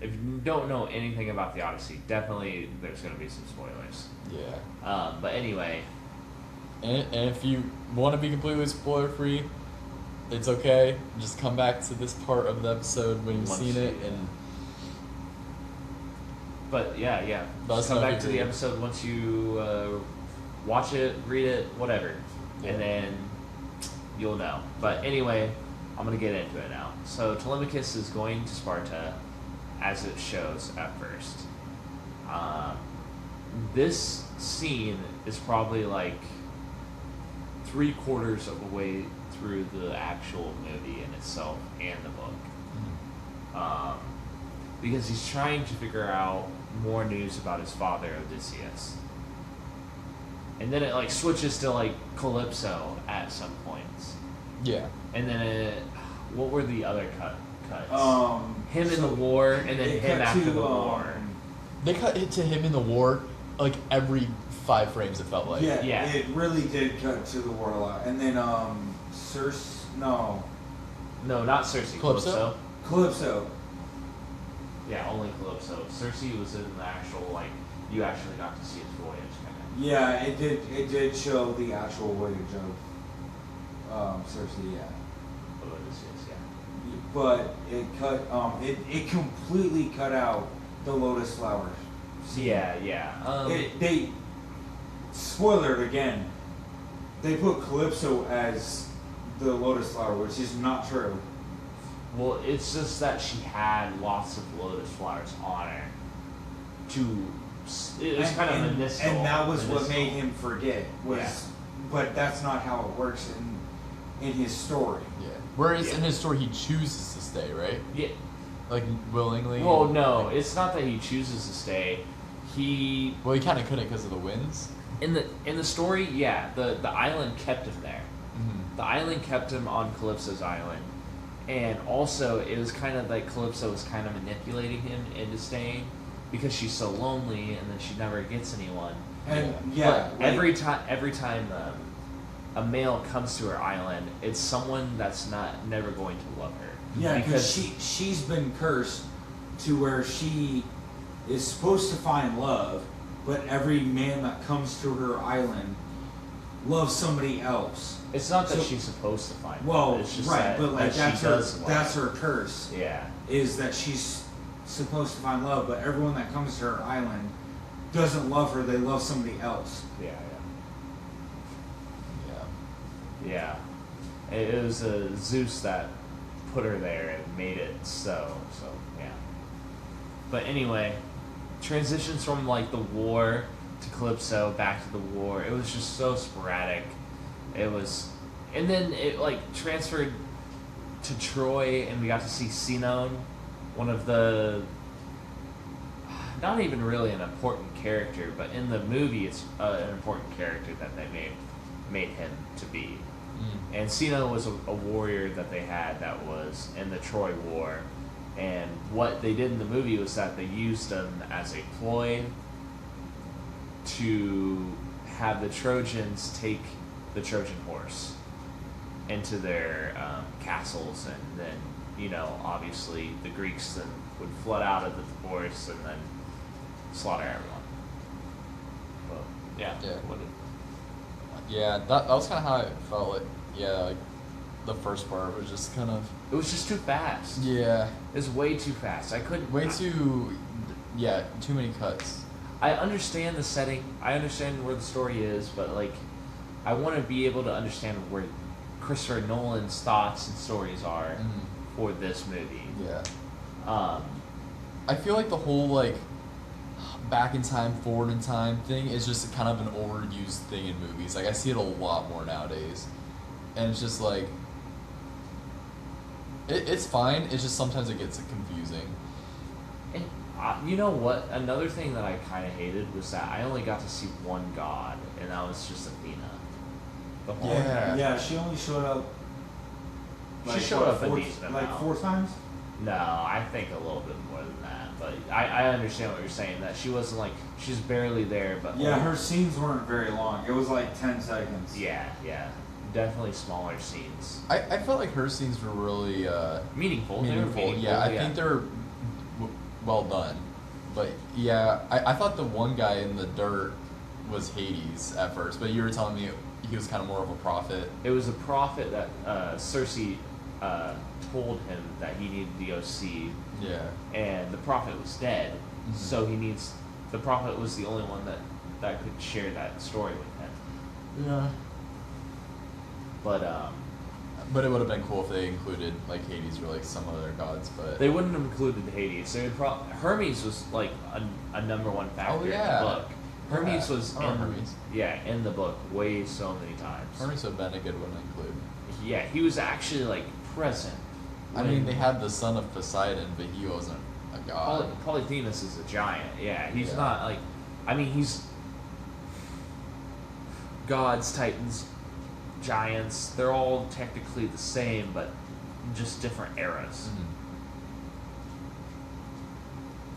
if you don't know anything about the Odyssey, definitely there's going to be some spoilers. Yeah, But anyway, and if you want to be completely spoiler free, it's okay. Just come back to this part of the episode when you've Once seen it, you- and but yeah. Let us Just come know if back to you the agree. episode once you watch it, read it, whatever, Yeah. and then you'll know. But anyway, I'm going to get into it now. So Telemachus is going to Sparta, as it shows at first. This scene is probably like 3/4 of the way through the actual movie in itself and the book. Because he's trying to figure out more news about his father, Odysseus. And then it like switches to like Calypso at some points. yeah, And then what were the other cuts? Him Him in the war, and then him after the war. they cut it to him in the war, like every 5 frames it felt like. Yeah, Yeah. it really did cut to the war a lot. And then no, No, not Cersei. Calypso? Calypso. Yeah, only Calypso. Cersei was in the actual, like, you actually got to see his voyage, kind of. Yeah, it did show the actual voyage of Cersei. Yeah. Odysseus, yeah. But it cut it completely cut out the lotus flowers. Yeah, yeah. They spoiler it again. They put Calypso as the lotus flower, which is not true. Well, it's just that she had lots of lotus flowers on her. It was kind of medicinal. And that was what made him forget. Yeah. But that's not how it works in his story. Yeah. Whereas Yeah. in his story, he chooses to stay, right? Yeah. Like willingly. Well, no, it's not that he chooses to stay. He Well, he kind of couldn't because of the winds. in the story, yeah, the island kept him there. Mm-hmm. The island kept him on Calypso's island, and also it was kind of like Calypso was kind of manipulating him into staying because she's so lonely and then she never gets anyone. And But every time a male comes to her island, it's someone that's never going to love her. Yeah, because she's been cursed to where she is supposed to find love, but every man that comes to her island loves somebody else. It's not that So- she's supposed to find Well, love. It's just right, that, but like that she does love. that's her curse. Yeah. Is that she's supposed to find love, but everyone that comes to her island doesn't love her. They love somebody else. Yeah, Yeah. yeah. Yeah. It was Zeus that put her there and made it so, yeah. But anyway, transitions from like the war to Calypso, back to the war, it was just so sporadic. It was, and then it like transferred to Troy and we got to see Sinon, one of the, not even really an important character, but in the movie it's an important character that they made him to be. Mm. And Sinon was a warrior that they had that was in the Troy War. And what they did in the movie was that they used him as a ploy to have the Trojans take the Trojan horse into their castles, and then, you know, obviously the Greeks then would flood out of the horse and then slaughter everyone. But yeah, Yeah. what did- Yeah, that was kind of how it felt like. Yeah, like the first part was just kind of. it was just too fast. Yeah. It was way too fast. I couldn't. Way too. Yeah, too many cuts. I understand the setting. I understand where the story is, but like, I want to be able to understand where Christopher Nolan's thoughts and stories are Mhm. for this movie. Yeah. I feel like the whole like back in time, forward in time thing is just kind of an overused thing in movies. Like I see it a lot more nowadays, and it's just like it's fine. It's just sometimes it gets confusing. And you know what? Another thing that I kind of hated was that I only got to see one god, and that was just Athena. The whole Yeah. Yeah, she only showed up. She showed up a four, decent like amount. 4 times. No, I think a little bit more than that. But I understand what you're saying. That she wasn't like she's barely there, but Yeah, her scenes weren't very long. It was like 10 seconds. Yeah, definitely smaller scenes. I felt like her scenes were really Meaningful. They were meaningful. meaningful. Yeah, I think they're well done. But yeah, I thought the one guy in the dirt was Hades at first, but you were telling me he was kind of more of a prophet. It was a prophet that Cersei told him that he needed to go see, Yeah. and the prophet was dead. Mhm. So the prophet was the only one that could share that story with him. Yeah. But it would have been cool if they included like Hades or like some other gods, but they wouldn't have included Hades. They would Hermes was like a number one factor yeah. in the book. Hermes Yeah. was I remember Hermes. in the book way so many times. Hermes would have been a good one to include. Yeah, he was actually like present. I mean, they had the son of Poseidon, but he wasn't a god. Polyphemus is a giant. Yeah, he's Yeah. not like. I mean, he's gods, titans, giants. They're all technically the same, but just different eras.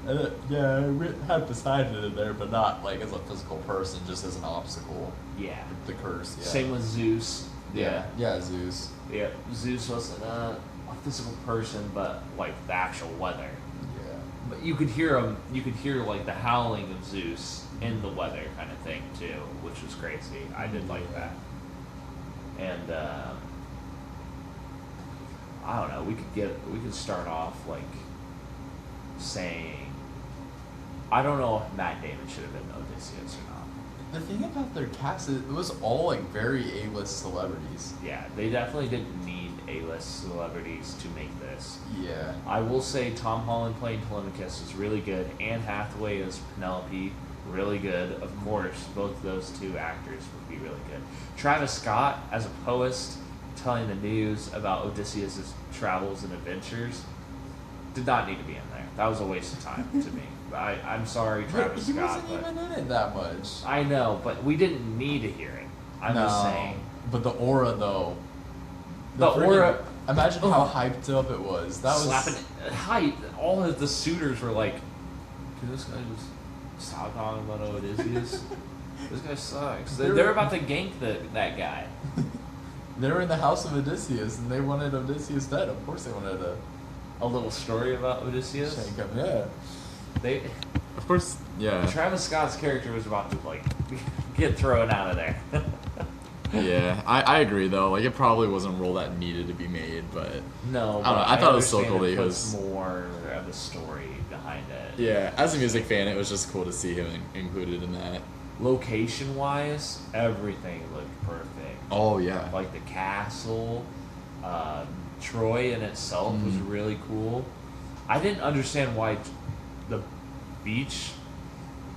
Mhm. Yeah, I had Poseidon in there, but not like as a physical person, just as an obstacle. Yeah. The curse. Yeah. Same with Zeus. Yeah, Zeus. Yeah. Zeus wasn't a physical person, but like the actual weather. Yeah. But you could hear him. You could hear like the howling of Zeus in the weather, kind of thing too, which was crazy. I did like that. And I don't know. We could start off like saying, I don't know if Matt Damon should have been Odysseus or not. The thing about their cast is it was all like very A-list celebrities. Yeah, they definitely didn't need A-list celebrities to make this. Yeah. I will say Tom Holland playing Telemachus is really good. Anne Hathaway as Penelope, really good. Of course, both those two actors would be really good. Travis Scott as a poet telling the news about Odysseus' travels and adventures did not need to be in there. That was a waste of time to me. I'm sorry, Travis He Scott. wasn't even in it that much. I know, but we didn't need to hear it. I'm just saying. But the aura, though. The aura. Imagine how hyped up it was. That was slapping hype. All of the suitors were like, "Can this guy just stop talking about Odysseus? This guy sucks." They're about to gank that guy. They were in the house of Odysseus, and they wanted Odysseus dead. Of course, they wanted A little story about Odysseus. shank him. Yeah. They. Of course. Yeah. Travis Scott's character was about to like get thrown out of there. Yeah, I agree though. Like it probably wasn't a role that needed to be made, but No, I don't know. I thought it was so cool that he puts was. more of a story behind it. Yeah, as a music fan, it was just cool to see him included in that. Location wise, everything looked perfect. Oh yeah. Like the castle, Troy in itself was really cool. I didn't understand why the beach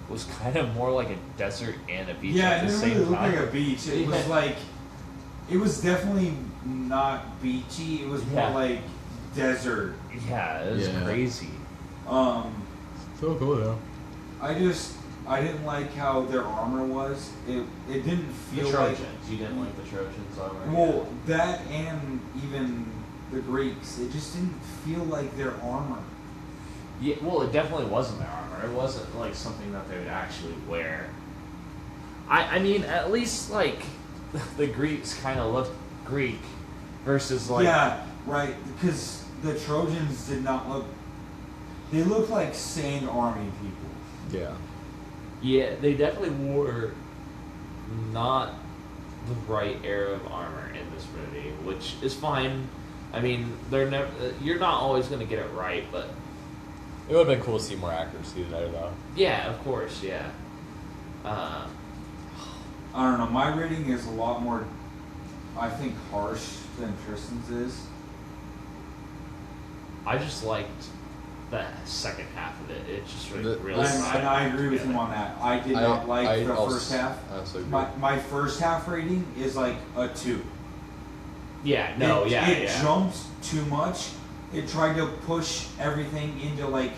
was kind of more like a desert and a beach Yeah, at it the didn't same really look time. like a beach. It was like, it was definitely not beachy. It was more Yeah. like desert. Yeah, it was Yeah. crazy. Um, So cool though. I didn't like how their armor was. It didn't The feel Trojans. like. You didn't like the Trojans armor? Well, that and even the Greeks, it just didn't feel like their armor. Yeah, well, it definitely wasn't their armor. It wasn't like something that they would actually wear. I mean, at least like the Greeks kind of looked Greek versus like Yeah, right. Because the Trojans did not look. They looked like sand army people. Yeah. Yeah, they definitely wore not the right era of armor in this movie, which is fine. I mean, they're never. You're not always going to get it right, but It would have been cool to see more actors do that though. yeah, of course, yeah. I don't know. My rating is a lot more, I think, harsh than Tristan's is. I just liked the second half of it. It just really, The- really. this- stuck And I agree with together. him on that. I did not like the first half. I also agree. My first half rating is like a 2. Yeah, no, it, yeah, It yeah. jumped too much. It tried to push everything into like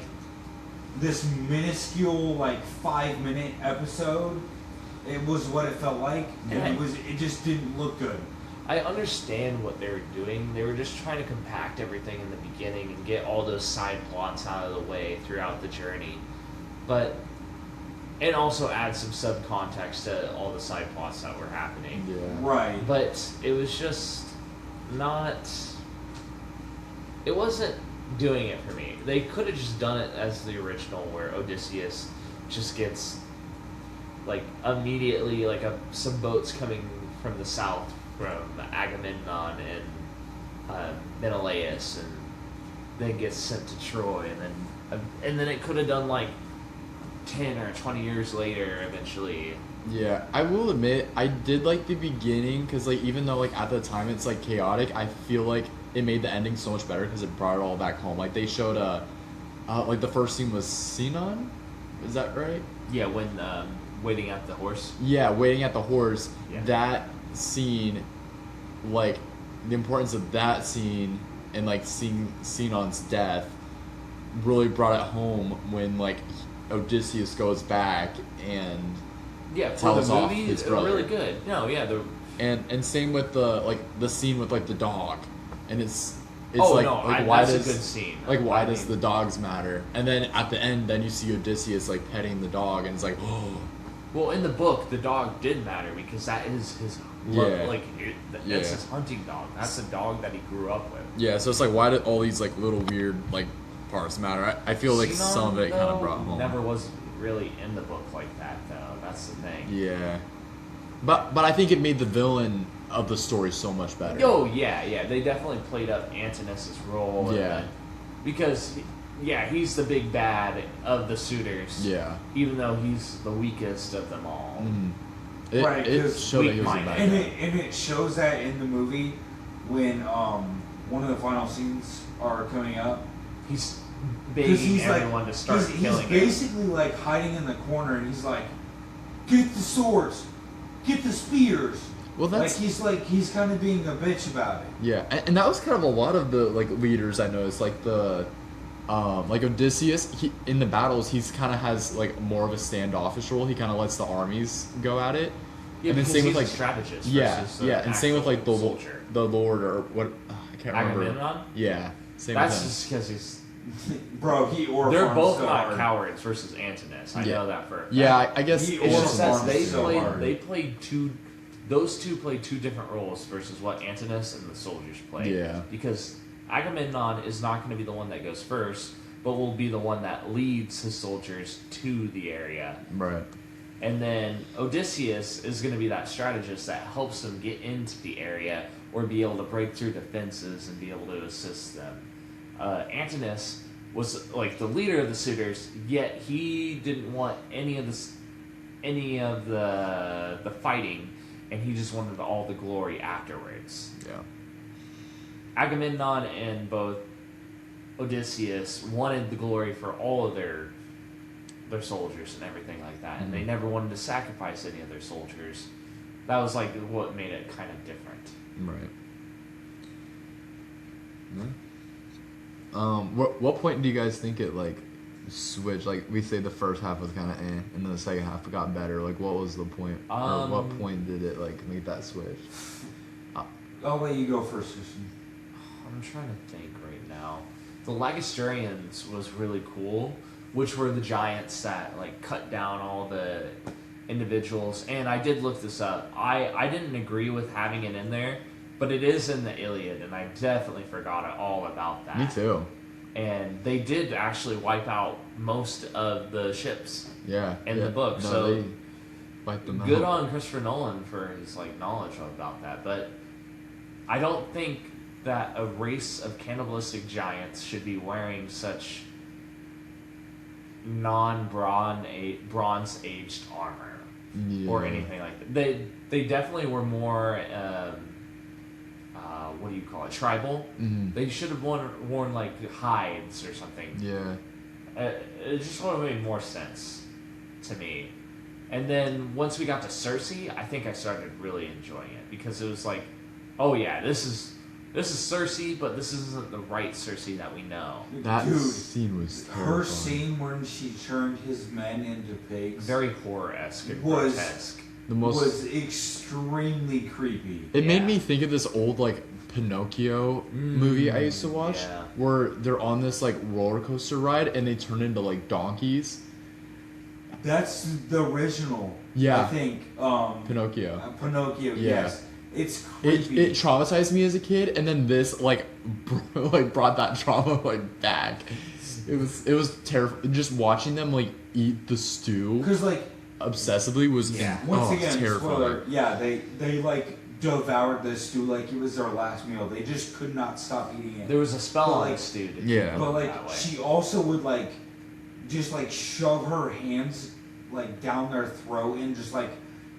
this minuscule like 5-minute episode. It was what it felt like, and it just didn't look good. I understand what they were doing. They were just trying to compact everything in the beginning and get all those side plots out of the way throughout the journey. But and also add some subcontext to all the side plots that were happening. Yeah. Right. But it was just not. It wasn't doing it for me. They could have just done it as the original, where Odysseus just gets like immediately like some boats coming from the south from Agamemnon and Menelaus, and then gets sent to Troy, and then it could have done like 10 or 20 years later eventually. Yeah, I will admit I did like the beginning because like even though like at the time it's like chaotic, I feel like it made the ending so much better because it brought it all back home. Like they showed like the first scene was Sinon, is that right? Yeah, when waiting at the horse. Yeah, waiting at the horse. Yeah. That scene, like the importance of that scene and like seeing Sinon's death, really brought it home when like Odysseus goes back and Yeah, for tells the off movie, his it's brother. really good. No, yeah, and same with the like the scene with like the dog, and it's It's why that's does a good scene. why does the dogs matter? And then at the end, then you see Odysseus like petting the dog, and it's like, oh. Well, in the book, the dog did matter because that is his that's his hunting dog. That's the dog that he grew up with. Yeah, so it's like, why did all these like little weird like parts matter? I feel like Sinon, some of it kind of brought home. Never was really in the book like that, though. That's the thing. Yeah, but I think it made the villain of the story so much better. Oh yeah, they definitely played up Antinous' role. Yeah, because he's the big bad of the suitors. Yeah, even though he's the weakest of them all. Mm-hmm. Right, it showed that he was a bad guy. And it shows that in the movie when one of the final scenes are coming up. He's begging everyone to start killing him. He's basically like hiding in the corner, and he's like, "Get the swords, get the spears." Well, that's he's kind of being a bitch about it. Yeah, and that was kind of a lot of the like leaders I noticed, like the like Odysseus. He, in the battles, he's kind of has like more of a standoffish role. He kind of lets the armies go at it. Yeah, and then because same he's with like a strategist. and same with like the soldier. the lord or what I can't remember. Agamemnon? Yeah, same That's with him. just because he's. Bro, they're both not cowards versus Antinous. I know that for a fact. Yeah, I guess He it's just they played two. Those two played two different roles versus what Antinous and the soldiers played. Yeah. Because Agamemnon is not going to be the one that goes first, but will be the one that leads his soldiers to the area. Right. And then Odysseus is going to be that strategist that helps them get into the area or be able to break through defenses and be able to assist them. Antinous was like the leader of the suitors, yet he didn't want any of the fighting, and he just wanted all the glory afterwards. Yeah. Agamemnon and both Odysseus wanted the glory for all of their soldiers and everything like that, and they never wanted to sacrifice any of their soldiers. That was like what made it kind of different. Right. What point do you guys think it like switched? Like we say the first half was kind of and then the second half got better. Like what was the point? Or what point did it like make that switch? I'll let you go first, Christian. I'm trying to think right now. The Lagostarians was really cool, which were the giants that like cut down all the individuals. And I did look this up. I didn't agree with having it in there, but it is in the Iliad, and I definitely forgot all about that. Me too. And they did actually wipe out most of the ships. Yeah. In the book, no, so they wiped them good out. on Christopher Nolan for his like knowledge about that. But I don't think that a race of cannibalistic giants should be wearing such non-bronze aged armor or anything like that. They definitely were more what do you call it, tribal. They should have worn like hides or something. Yeah. It just would have made more sense to me. And then once we got to Cersei, I think I started really enjoying it because it was like, oh yeah, this is Cersei, but this isn't the right Cersei that we know. That Dude, scene was terrifying. her scene when she turned his men into pigs Very horror-esque and was grotesque. was extremely creepy. It made me think of this old like Pinocchio movie I used to watch, where they're on this like roller coaster ride and they turn into like donkeys. That's the original. Yeah. I think. Pinocchio. Pinocchio. Yeah. Yes. It's creepy. It traumatized me as a kid, and then this like brought that trauma like back. It was terrifying. Just watching them like eat the stew Because like obsessively was once again, terrifying. spoiler. Yeah, they like devoured this stew like it was their last meal. They just could not stop eating it. There was a spell But, on like, this dude. Yeah. But like that way. she also would like just like shove her hands like down their throat and just like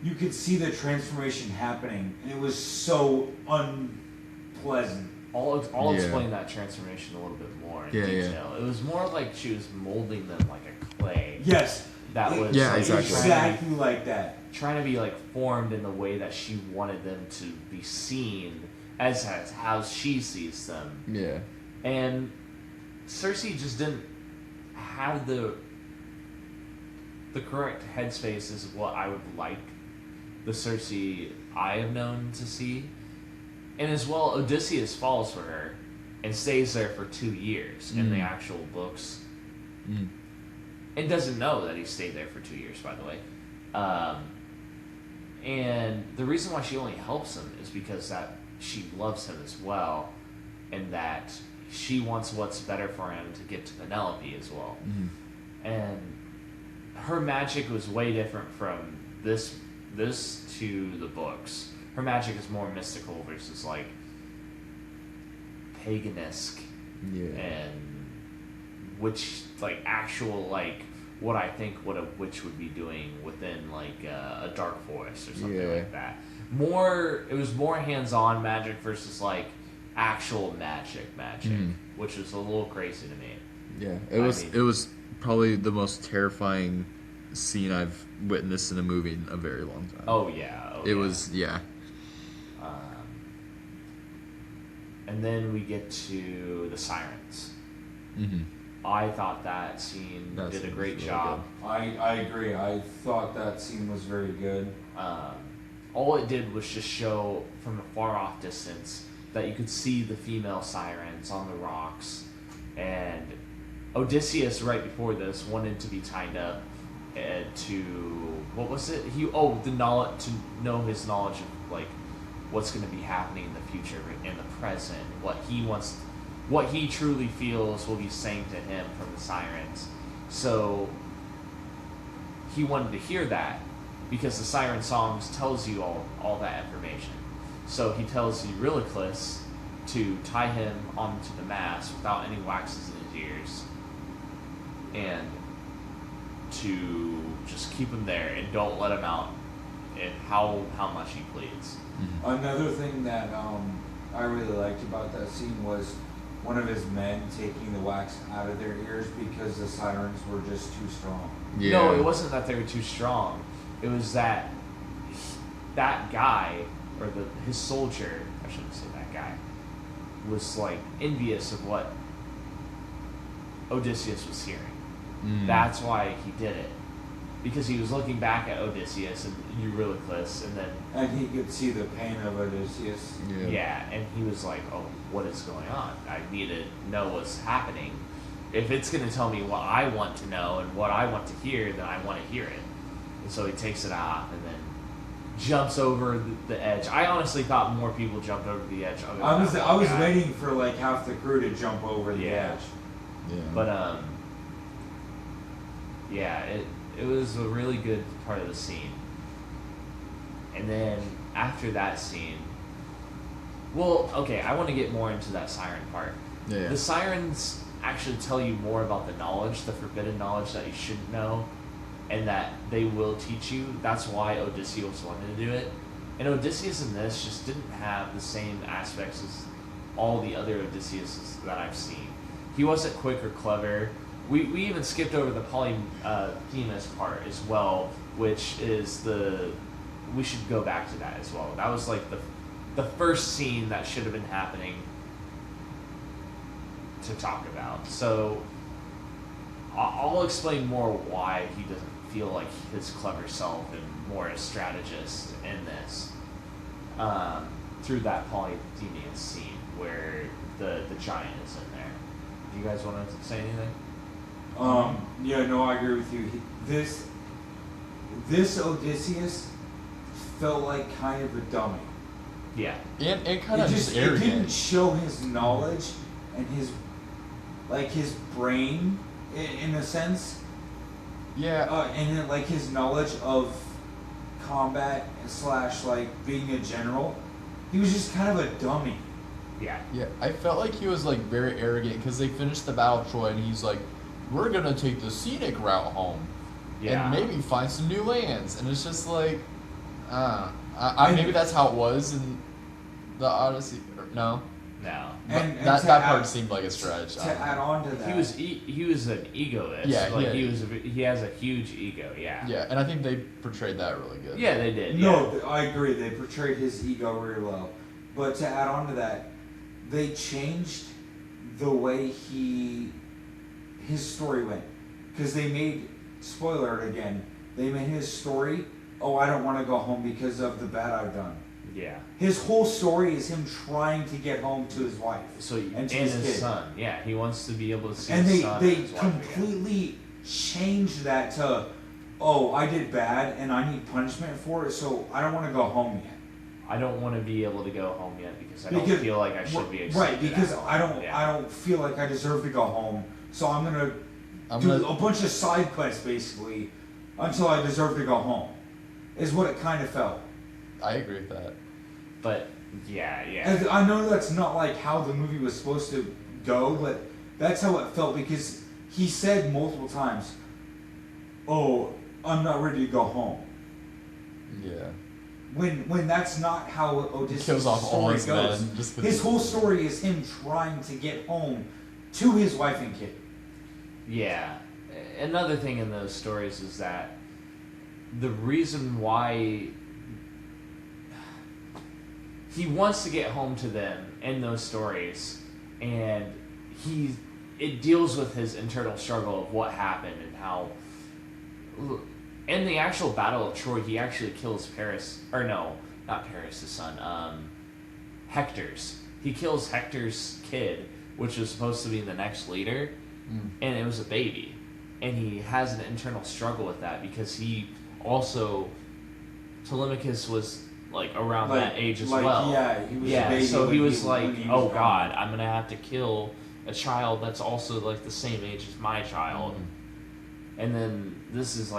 you could see the transformation happening, and it was so unpleasant. I'll explain that transformation a little bit more in detail. It was more like she was molding them like a clay. Yes. That was exactly like that. Trying to be like formed in the way that she wanted them to be seen as how she sees them. Yeah. And Cersei just didn't have the correct headspace is what I would like the Cersei I have known to see. And as well, Odysseus falls for her. and stays there for 2 years in the actual books. And doesn't know that he stayed there for 2 years, by the way. And the reason why she only helps him is because that she loves him as well, and that she wants what's better for him to get to Penelope as well. And her magic was way different from this to the books. Her magic is more mystical versus like paganisque, and which like actual like what I think what a witch would be doing within like a dark forest or something like that. It was more hands-on magic versus like actual magic, which was a little crazy to me. Yeah, it was probably the most terrifying scene I've witnessed in a movie in a very long time. Oh yeah, it was. And then we get to the sirens. I thought that scene did a great job. I agree. I thought that scene was very good. All it did was just show from a far off distance that you could see the female sirens on the rocks, and Odysseus right before this wanted to be tied up to what was it? The knowledge to know his knowledge of like what's going to be happening in the future, in the present, what he truly feels will be saying to him from the sirens. So he wanted to hear that because the siren songs tells you all that information. So he tells Eurylochus to tie him onto the mast without any waxes in his ears, and to just keep him there and don't let him out, and how much he pleads. Another thing that I really liked about that scene was one of his men taking the wax out of their ears because the sirens were just too strong. No, it wasn't that they were too strong. It was that that guy, or his soldier, I shouldn't say that guy, was like envious of what Odysseus was hearing. That's why he did it. Because he was looking back at Odysseus and Eurylochus, and he could see the pain of Odysseus. Yeah, and he was like, "Oh, what is going on? I need to know what's happening. If it's going to tell me what I want to know and what I want to hear, then I want to hear it." And so he takes it off and then jumps over the edge. I honestly thought more people jumped over the edge. I was waiting for like half the crew to jump over the edge. Yeah. But it was a really good part of the scene. And then after that scene, I want to get more into that siren part. Yeah. The sirens actually tell you more about the knowledge, the forbidden knowledge that you shouldn't know, and that they will teach you. That's why Odysseus wanted to do it. And Odysseus in this just didn't have the same aspects as all the other Odysseus that I've seen. He wasn't quick or clever. We even skipped over the Polyphemus part as well, which is we should go back to that as well. That was like the first scene that should have been happening to talk about. So I'll explain more why he doesn't feel like his clever self and more a strategist in this through that Polyphemus scene where the giant is in there. Do you guys want to say anything? I agree with you. This Odysseus felt like kind of a dummy. Yeah. And kind of just arrogant. It didn't show his knowledge and his brain in a sense. Yeah. And then like his knowledge of combat / like being a general. He was just kind of a dummy. Yeah. Yeah, I felt like he was like very arrogant because they finished the Battle of Troy and he's like, "We're gonna take the scenic route home, and maybe find some new lands." And it's just like, maybe that's how it was in the Odyssey. No. And that part seemed like a stretch. To add on to that, he was an egoist. Yeah, he has a huge ego. Yeah. Yeah, and I think they portrayed that really good. Yeah, they did. No, I agree. They portrayed his ego really well. But to add on to that, they changed the way his story went, because they made, spoiler again, they made his story, "Oh, I don't want to go home because of the bad I've done." Yeah. His whole story is him trying to get home to his wife And to his kid. son. Yeah, he wants to be able to see And his son. they and his wife completely changed that to, oh, I did bad and I need punishment for it, so I don't want to go home yet. I don't want to be able to go home yet because I don't feel like I should be accepted. Right, because I Yeah. don't feel like I deserve to go home, so I'm gonna do a bunch of side quests basically until I deserve to go home. Is what it kind of felt. I agree with that. But yeah. And I know that's not like how the movie was supposed to go, but that's how it felt because he said multiple times, "Oh, I'm not ready to go home." Yeah. When that's not how Odysseus' Kills off all story his goes. men. Just His whole story is him trying to get home to his wife and kid. Yeah. Another thing in those stories is that the reason why he wants to get home to them in those stories, and it deals with his internal struggle of what happened and how in the actual Battle of Troy he actually kills not Paris, his son, Hector's. He kills Hector's kid, which was supposed to be the next leader, and it was a baby. And he has an internal struggle with that because he also, Telemachus was like around that age as well. Yeah, he was a baby. So he was when like, he oh was God, born. I'm gonna have to kill a child that's also like the same age as my child. And then this is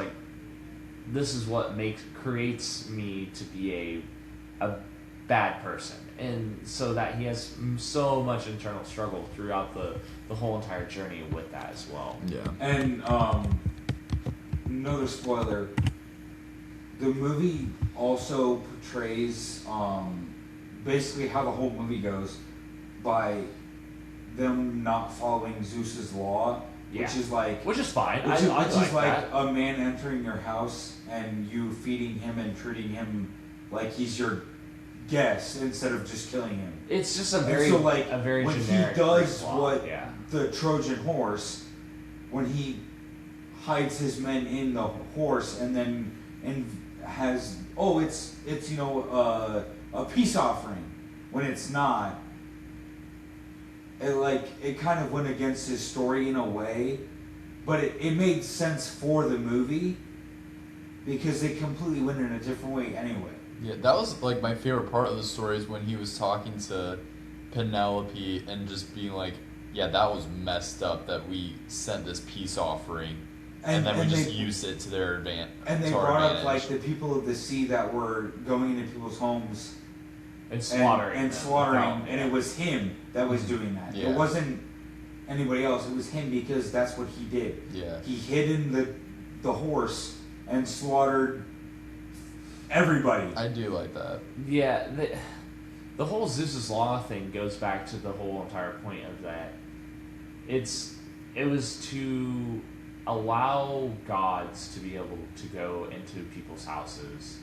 what creates me to be a bad person, and so that he has so much internal struggle throughout the whole entire journey with that as well. Yeah. And another spoiler, the movie also portrays basically how the whole movie goes by them not following Zeus's law, which is fine. Which I is like like that. a man entering your house and you feeding him and treating him like he's your guest instead of just killing him. It's just A very generic. when he does law. what Yeah. the Trojan horse, when he hides his men in the horse and then has it's a peace offering when it's not. It kind of went against his story in a way, but it made sense for the movie because they completely went in a different way anyway. Yeah, that was like my favorite part of the story is when he was talking to Penelope and just being like, yeah, that was messed up that we sent this peace offering and then we just used it to their advantage. And they brought up like the people of the sea that were going into people's homes and slaughtering and it was him that was doing that. Yeah. It wasn't anybody else. It was him because that's what he did. Yeah. He hid in the horse and slaughtered everybody. I do like that. Yeah, the whole Zeus's law thing goes back to the whole entire point of that. It was to allow gods to be able to go into people's houses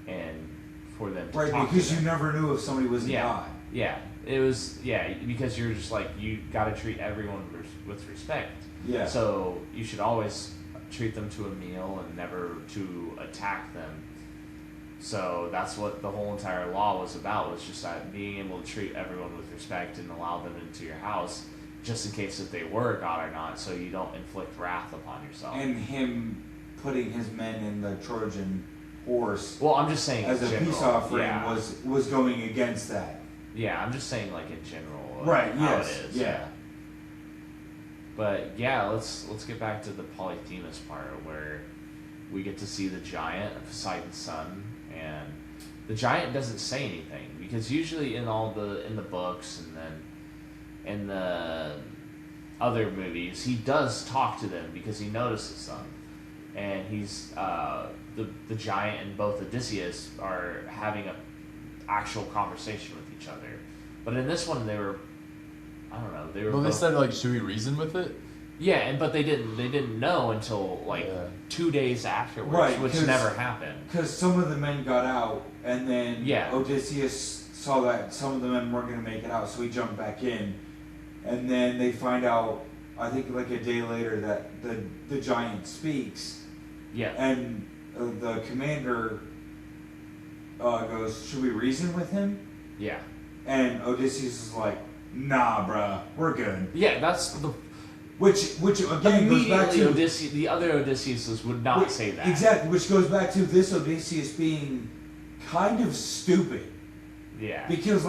and for them to talk because to them. you never knew if somebody was a god. Yeah, it was because you're just like you got to treat everyone with respect. Yeah. So you should always treat them to a meal and never to attack them. So that's what the whole entire law was about, was just that being able to treat everyone with respect and allow them into your house just in case if they were a god or not, so you don't inflict wrath upon yourself. And him putting his men in the Trojan horse Well, I'm just saying as in a general, peace offering yeah. was going against that. Yeah, I'm just saying like in general. Right, How yes, it is. yeah. But yeah, let's get back to the Polyphemus part where we get to see the giant, Poseidon's son, and the giant doesn't say anything because usually in the books and then in the other movies he does talk to them because he notices them, and he's the giant and both Odysseus are having a actual conversation with each other. But in this one they were Well, they said like, should we reason with it? Yeah, but they didn't know until 2 days afterwards, Right, which never happened. Because some of the men got out, and then Yeah. Odysseus saw that some of the men weren't going to make it out, so he jumped back in. And then they find out, I think like a day later, that the giant speaks. Yeah. And the commander goes, "Should we reason with him?" Yeah. And Odysseus is like, "Nah, bruh, we're good." Yeah, that's the... Which again goes back to the other Odysseus would not say that. Exactly, which goes back to this Odysseus being kind of stupid. Yeah. Because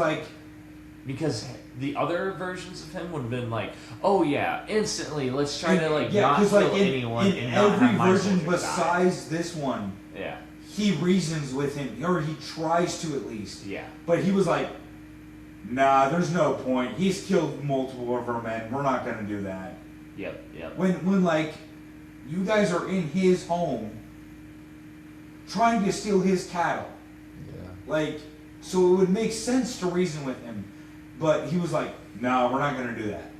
the other versions of him would have been like, oh yeah, instantly, let's try to not because kill anyone in and not every have my version soldiers besides this one, die. he reasons with him, or he tries to at least. Yeah. But he was like, "Nah, there's no point. He's killed multiple of our men. We're not gonna do that." Yep. When like, you guys are in his home, trying to steal his cattle. Yeah. Like, so it would make sense to reason with him, but he was like, "No, we're not gonna do that."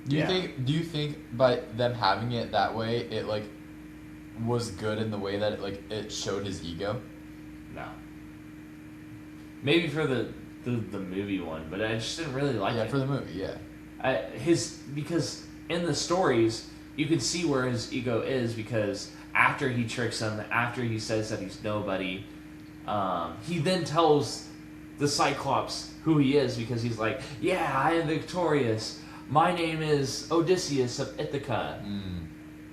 Do you think by them having it that way, it like was good in the way that it showed his ego? No. Maybe for the movie one, but I just didn't really like it. Yeah, for the movie, yeah. Because in the stories you can see where his ego is, because after he tricks him, after he says that he's nobody, he then tells the Cyclops who he is, because he's like, "Yeah, I am victorious. My name is Odysseus of Ithaca.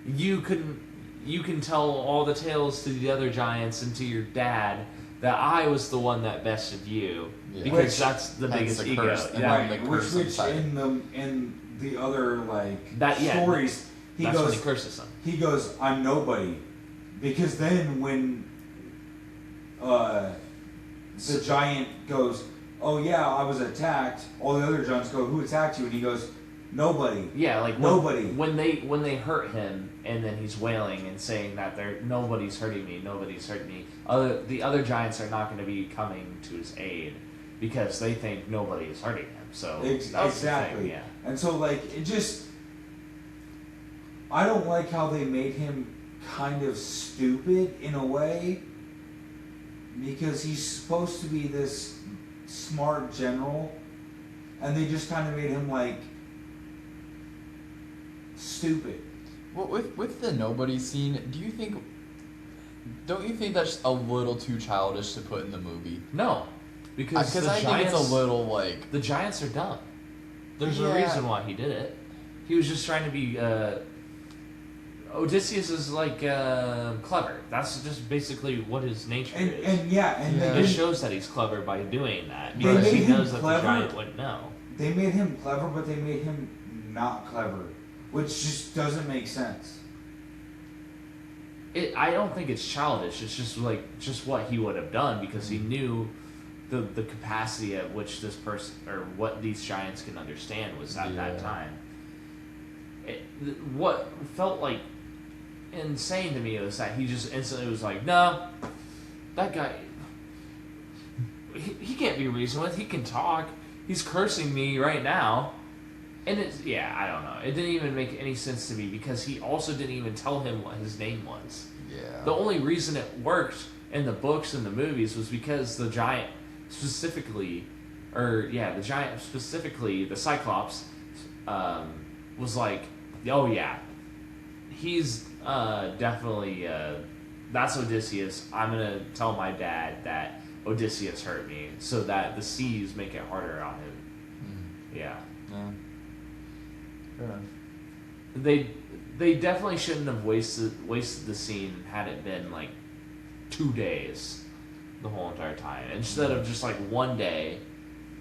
You can tell all the tales to the other giants and to your dad that I was the one that bested you." Yeah. Because that's the biggest ego. Right, which in the other stories, that's when he curses him. He goes, "I'm nobody," because then when the giant goes, "Oh yeah, I was attacked," all the other giants go, "Who attacked you?" And he goes, "Nobody." Yeah, like nobody. When they hurt him, and then he's wailing and saying that nobody's hurting me, nobody's hurting me. The other giants are not going to be coming to his aid because they think nobody is hurting him. So exactly, thing, yeah. And so it just, I don't like how they made him kind of stupid in a way, because he's supposed to be this smart general, and they just kind of made him stupid. Well, with the nobody scene, don't you think that's a little too childish to put in the movie? No, because I think it's a little the giants are dumb. There's a reason why he did it. He was just trying to be. Odysseus is clever. That's just basically what his nature is. And it shows that he's clever by doing that, because he knows that the giant wouldn't know. They made him clever, but they made him not clever, which just doesn't make sense. I don't think it's childish. It's just what he would have done, because he knew the capacity at which this person, or what these giants can understand, was at that time. What felt insane to me was that he just instantly was like, "No, that guy, he can't be reasoned with. He can talk. He's cursing me right now." And I don't know. It didn't even make any sense to me, because he also didn't even tell him what his name was. Yeah. The only reason it worked in the books and the movies was because the giant specifically, the Cyclops, was like, "Oh yeah, he's definitely, that's Odysseus. I'm gonna tell my dad that Odysseus hurt me, so that the seas make it harder on him." Yeah. Fair enough. They definitely shouldn't have wasted the scene had it been 2 days the whole entire time, instead of just 1 day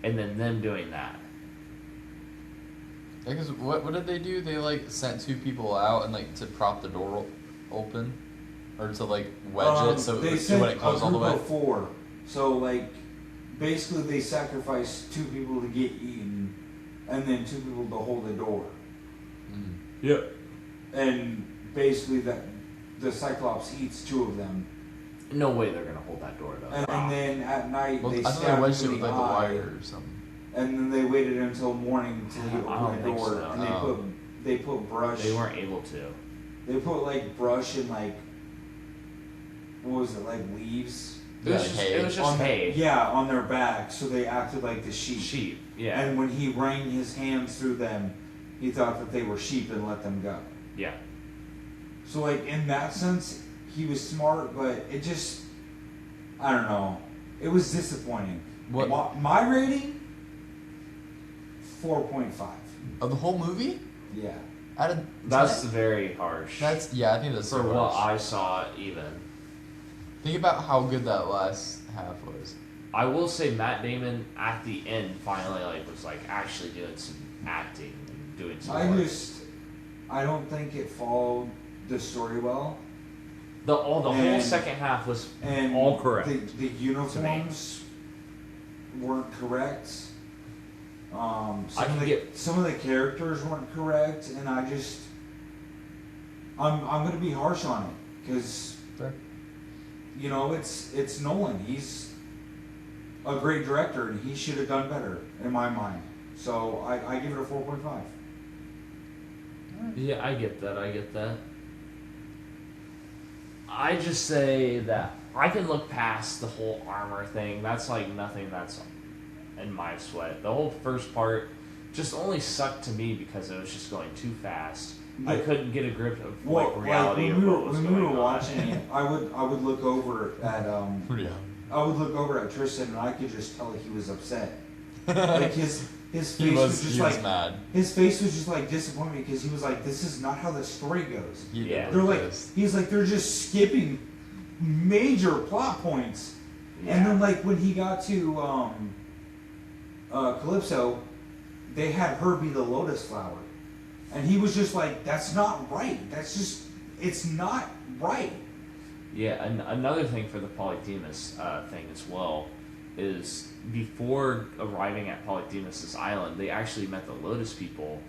and then them doing that. Yeah, because what did they do? They sent 2 people out and to prop the door open, or to wedge it so they it wouldn't close all the way. Of 4. So basically they sacrificed 2 people to get eaten, and then 2 people to hold the door. Yep. And basically the Cyclops eats 2 of them. No way they're gonna hold that door though. And then at night they I thought they stabbed wedged him it in with the the eye. wire or something. And then they waited until morning until he I don't opened the think door, so. and they put brush. They weren't able to. They put brush and what was it, leaves? It was just hay. On their back, so they acted like the sheep. Sheep, yeah. And when he ran his hands through them, he thought that they were sheep and let them go. Yeah. So in that sense, he was smart, but it just, I don't know. It was disappointing. What? My rating, 4.5. Of the whole movie? Yeah. Out of That's 10? very harsh. I think that's for so what harsh. I saw, even. Think about how good that last half was. I will say Matt Damon at the end finally was actually doing some acting and doing some work. I don't think it followed the story well. The whole second half was all correct. The uniforms weren't correct. Some of the characters weren't correct, and I'm going to be harsh on it because it's Nolan. He's a great director, and he should have done better in my mind. So I give it a 4.5. Yeah, I get that. I just say that I can look past the whole armor thing. That's nothing that's in my sweat. The whole first part just only sucked to me because it was just going too fast. I couldn't get a grip of reality of what was going on. When we were watching it, I would look over at Tristan, and I could just tell he was upset. His face was just mad. His face was just disappointment because he was like, "This is not how the story goes." Yeah. They're just skipping major plot points, and then when he got to Calypso, they had her be the lotus flower, and he was just like, "That's not right. It's not right." Yeah, another thing for the Polyphemus thing as well is before arriving at Polyphemus' island, they actually met the Lotus people,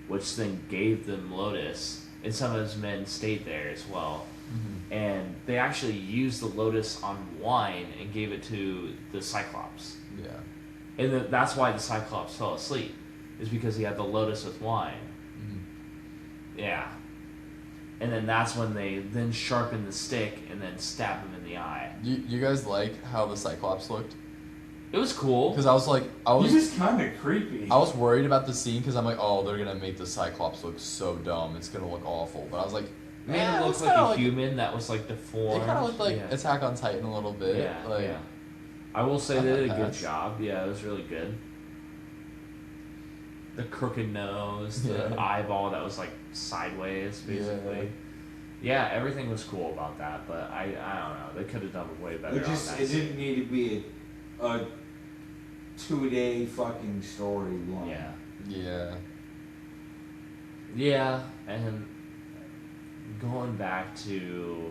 which then gave them Lotus, and some of his men stayed there as well. Mm-hmm. And they actually used the Lotus on wine and gave it to the Cyclops. Yeah. And that's why the Cyclops fell asleep, is because he had the Lotus with wine. Mm-hmm. Yeah. And then that's when they then sharpen the stick and then stab him in the eye. You guys like how the Cyclops looked? It was cool. Because he was kind of creepy. I was worried about the scene because I'm like, oh, they're going to make the Cyclops look so dumb. It's going to look awful. But I was like, man, it looked like a human that was deformed. It kind of looked like Attack on Titan a little bit. Yeah, I will say they did a good job. Yeah, it was really good. The crooked nose, the eyeball that was sideways, basically. Yeah, everything was cool about that, but I don't know. They could have done way better. It didn't need to be a 2-day fucking story long. Yeah, and going back to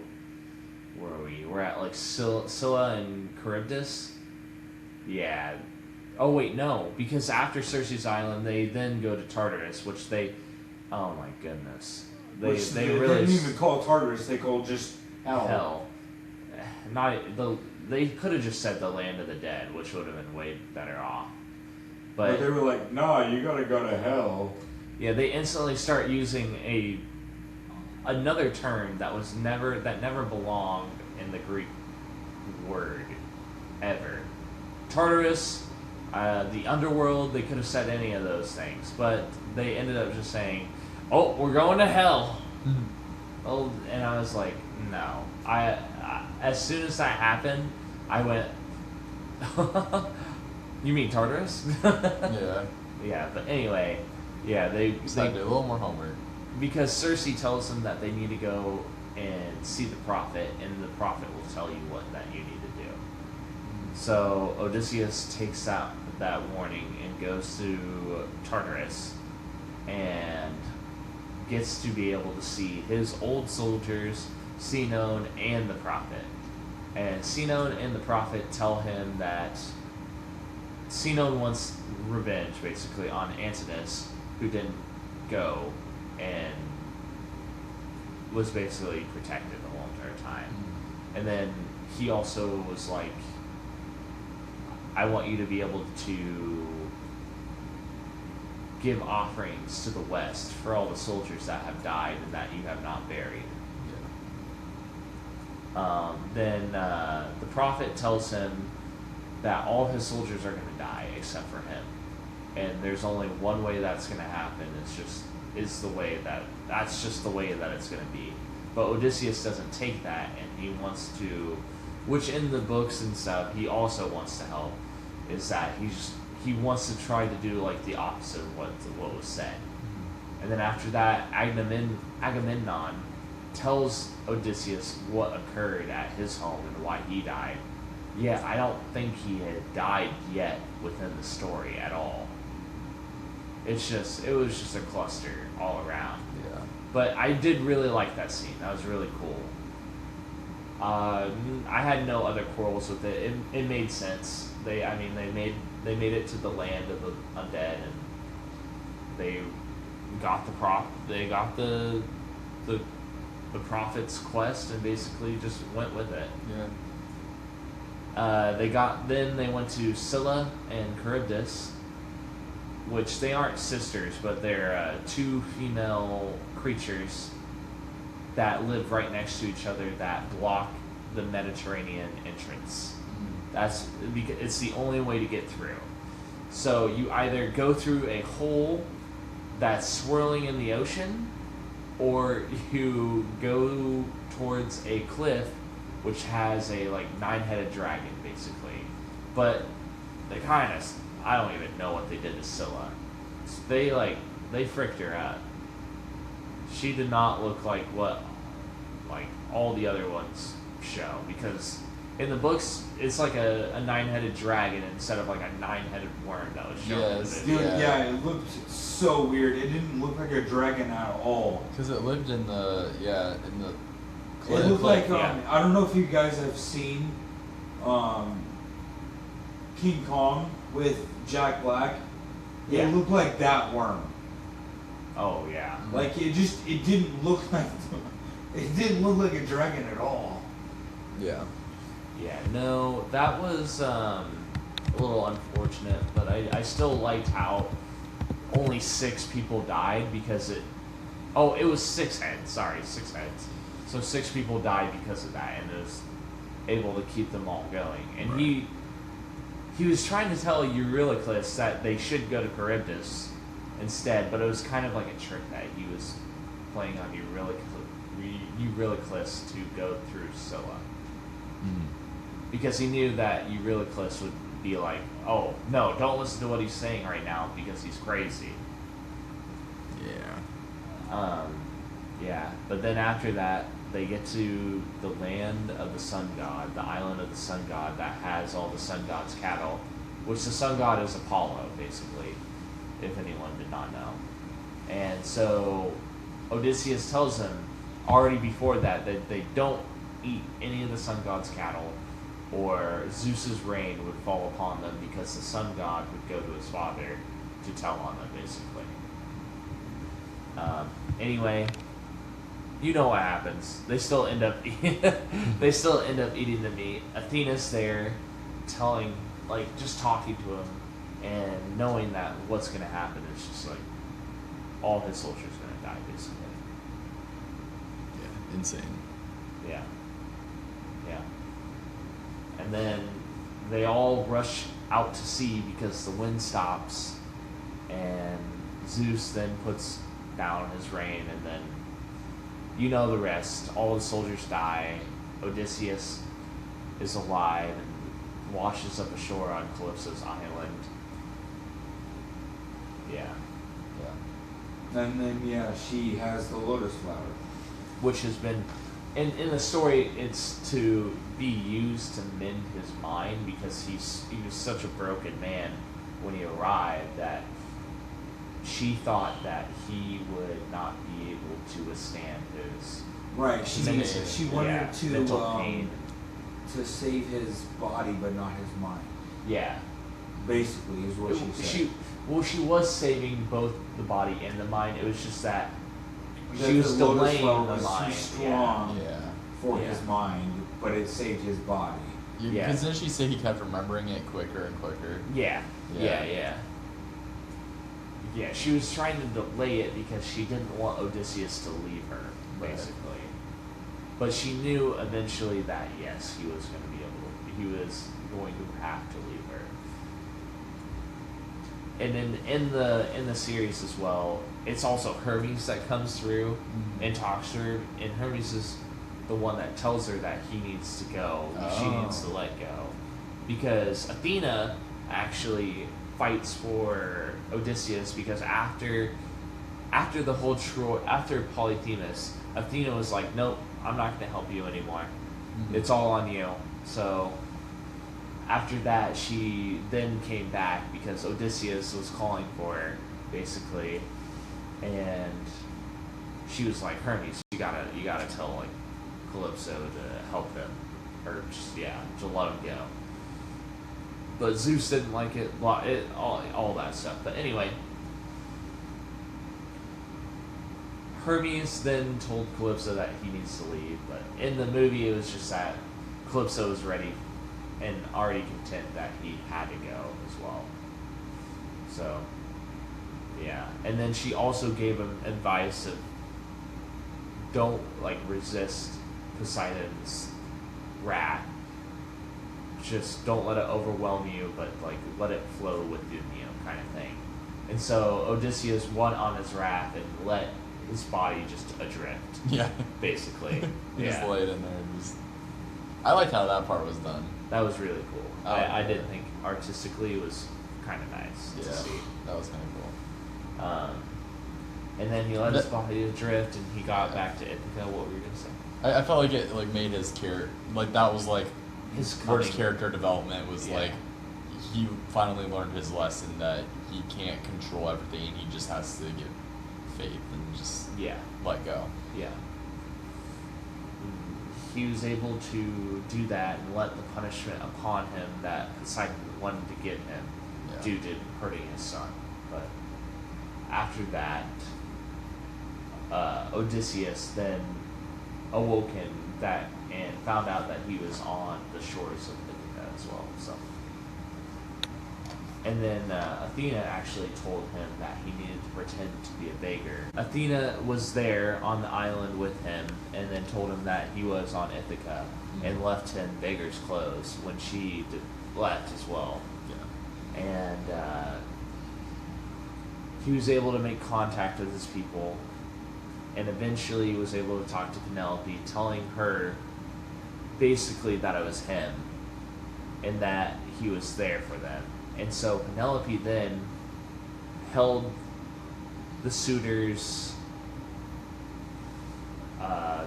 where are we? We're at Scylla and Charybdis. Yeah. Oh wait, no, because after Circe's Island, they then go to Tartarus, which they. Oh my goodness. They really didn't even call it Tartarus. They called just hell. They could have just said the land of the dead, which would have been way better off. But they were like, "Nah, you gotta go to hell." Yeah, they instantly start using another term that never belonged in the Greek word ever. Tartarus, the underworld. They could have said any of those things, but they ended up just saying, "Oh, we're going to hell." Mm-hmm. Oh, and I was like, "No." I as soon as that happened, I went, "You mean Tartarus?" Yeah. Yeah, but anyway, yeah, they do a little more homework because Circe tells them that they need to go and see the prophet, and the prophet will tell you what that you need to do. So Odysseus takes that warning and goes to Tartarus and gets to be able to see his old soldiers, Sinon and the prophet. And Sinon and the prophet tell him that Sinon wants revenge, basically, on Antinous, who didn't go and was basically protected the whole entire time. And then he also was like, I want you to be able to give offerings to the West for all the soldiers that have died and that you have not buried. Then the prophet tells him that all his soldiers are going to die except for him, and there's only one way that's going to happen. That's just the way that it's going to be. But Odysseus doesn't take that, and he wants to, which in the books and stuff, he also wants to help, is that he wants to try to do like the opposite of what was said. And then after that, Agamemnon tells Odysseus what occurred at his home and why he died. Yeah, I don't think he had died yet within the story at all. It was just a cluster all around. Yeah. But I did really like that scene. That was really cool. I had no other quarrels with it. It made sense. They made it to the land of the undead, and they got the prophet's quest and basically just went with it. Yeah. Then they went to Scylla and Charybdis, which they aren't sisters, but they're two female creatures that live right next to each other that block the Mediterranean entrance. That's because it's the only way to get through. So you either go through a hole that's swirling in the ocean, or you go towards a cliff which has a like 9-headed dragon basically. But they I don't even know what they did to Scylla. They fricked her up. She did not look like what all the other ones show, because in the books it's like a 9-headed dragon instead of like a 9-headed worm that was shown. Yes. Dude, yeah, it looked so weird. It didn't look like a dragon at all. Because it lived in the cliff. It looked like yeah. I don't know if you guys have seen King Kong with Jack Black. Yeah. It looked like that worm. Oh yeah. Like it didn't look like a dragon at all. Yeah. Yeah, no, that was a little unfortunate, but I still liked how only 6 people died because it was 6 heads, sorry, 6 heads. So 6 people died because of that, and it was able to keep them all going. And Right. he was trying to tell Euryclus that they should go to Charybdis instead, but it was kind of like a trick that he was playing on Euryclus to go through Scylla. Mm-hmm. Because he knew that Euryclus would be like, oh, no, don't listen to what he's saying right now because he's crazy. Yeah. Yeah, but then after that, they get to the land of the sun god, the island of the sun god that has all the sun god's cattle, which the sun god is Apollo, basically, if anyone did not know. And so Odysseus tells them already before that they don't eat any of the sun god's cattle, or Zeus's rain would fall upon them because the sun god would go to his father to tell on them, basically. Anyway, you know what happens. They still end up eating the meat. Athena's there, just talking to him, and knowing that what's going to happen is just like all his soldiers are going to die, basically. Yeah. Insane. Yeah. Yeah. And then they all rush out to sea because the wind stops, and Zeus then puts down his rain, and then you know the rest. All the soldiers die. Odysseus is alive and washes up ashore on Calypso's island. Yeah. Yeah. And then she has the lotus flower. Which has been in the story, it's to be used to mend his mind, because he was such a broken man when he arrived that she thought that he would not be able to withstand his She wanted mental pain. to save his body but not his mind. Yeah. Basically, is what she said. She was saving both the body and the mind. It was just that Because she was the lotus delaying flower the was mind. too strong Yeah. for Yeah. his mind, but it saved his body. Yeah. Because then she said he kept remembering it quicker and quicker. Yeah. Yeah. Yeah, she was trying to delay it because she didn't want Odysseus to leave her, basically. But she knew eventually that yes, he was going to have to leave her. And then in the series as well, it's also Hermes that comes through and talks to her, and Hermes is the one that tells her that he needs to go, she needs to let go, because Athena actually fights for Odysseus, because after the whole after Polyphemus, Athena was like, nope, I'm not going to help you anymore. It's all on you. So after that, she then came back because Odysseus was calling for her, basically, and she was like, Hermes, you gotta tell like Calypso to help him, or just to let him go. But Zeus didn't like it, all that stuff. But anyway, Hermes then told Calypso that he needs to leave. But in the movie, it was just that Calypso was ready and already content that he had to go as well. So, yeah. And then she also gave him advice of don't like resist Poseidon's wrath. Just don't let it overwhelm you, but like let it flow within you, kind of thing. And so Odysseus won on his wrath and let his body just adrift. Yeah. Basically. He just laid in there and just... I liked how that part was done. That was really cool. Oh, I did think artistically it was kind of nice to see. That was kind of cool. And then he let his body adrift, and he got back to Ithaca. What were you gonna say? I felt like it like made his character like that was like His worst character development was Yeah. like he finally learned his lesson that he can't control everything and he just has to give faith and just let go. Yeah. He was able to do that and let the punishment upon him that Poseidon wanted to get him due to hurting his son. But after that, Odysseus then awoken and found out that he was on the shores of Ithaca as well. So, and then Athena actually told him that he needed to pretend to be a beggar. Athena was there on the island with him, and then told him that he was on Ithaca, and left him beggar's clothes when she left as well. Yeah. And he was able to make contact with his people, and eventually was able to talk to Penelope, telling her basically that it was him and that he was there for them. And so Penelope then held the suitors'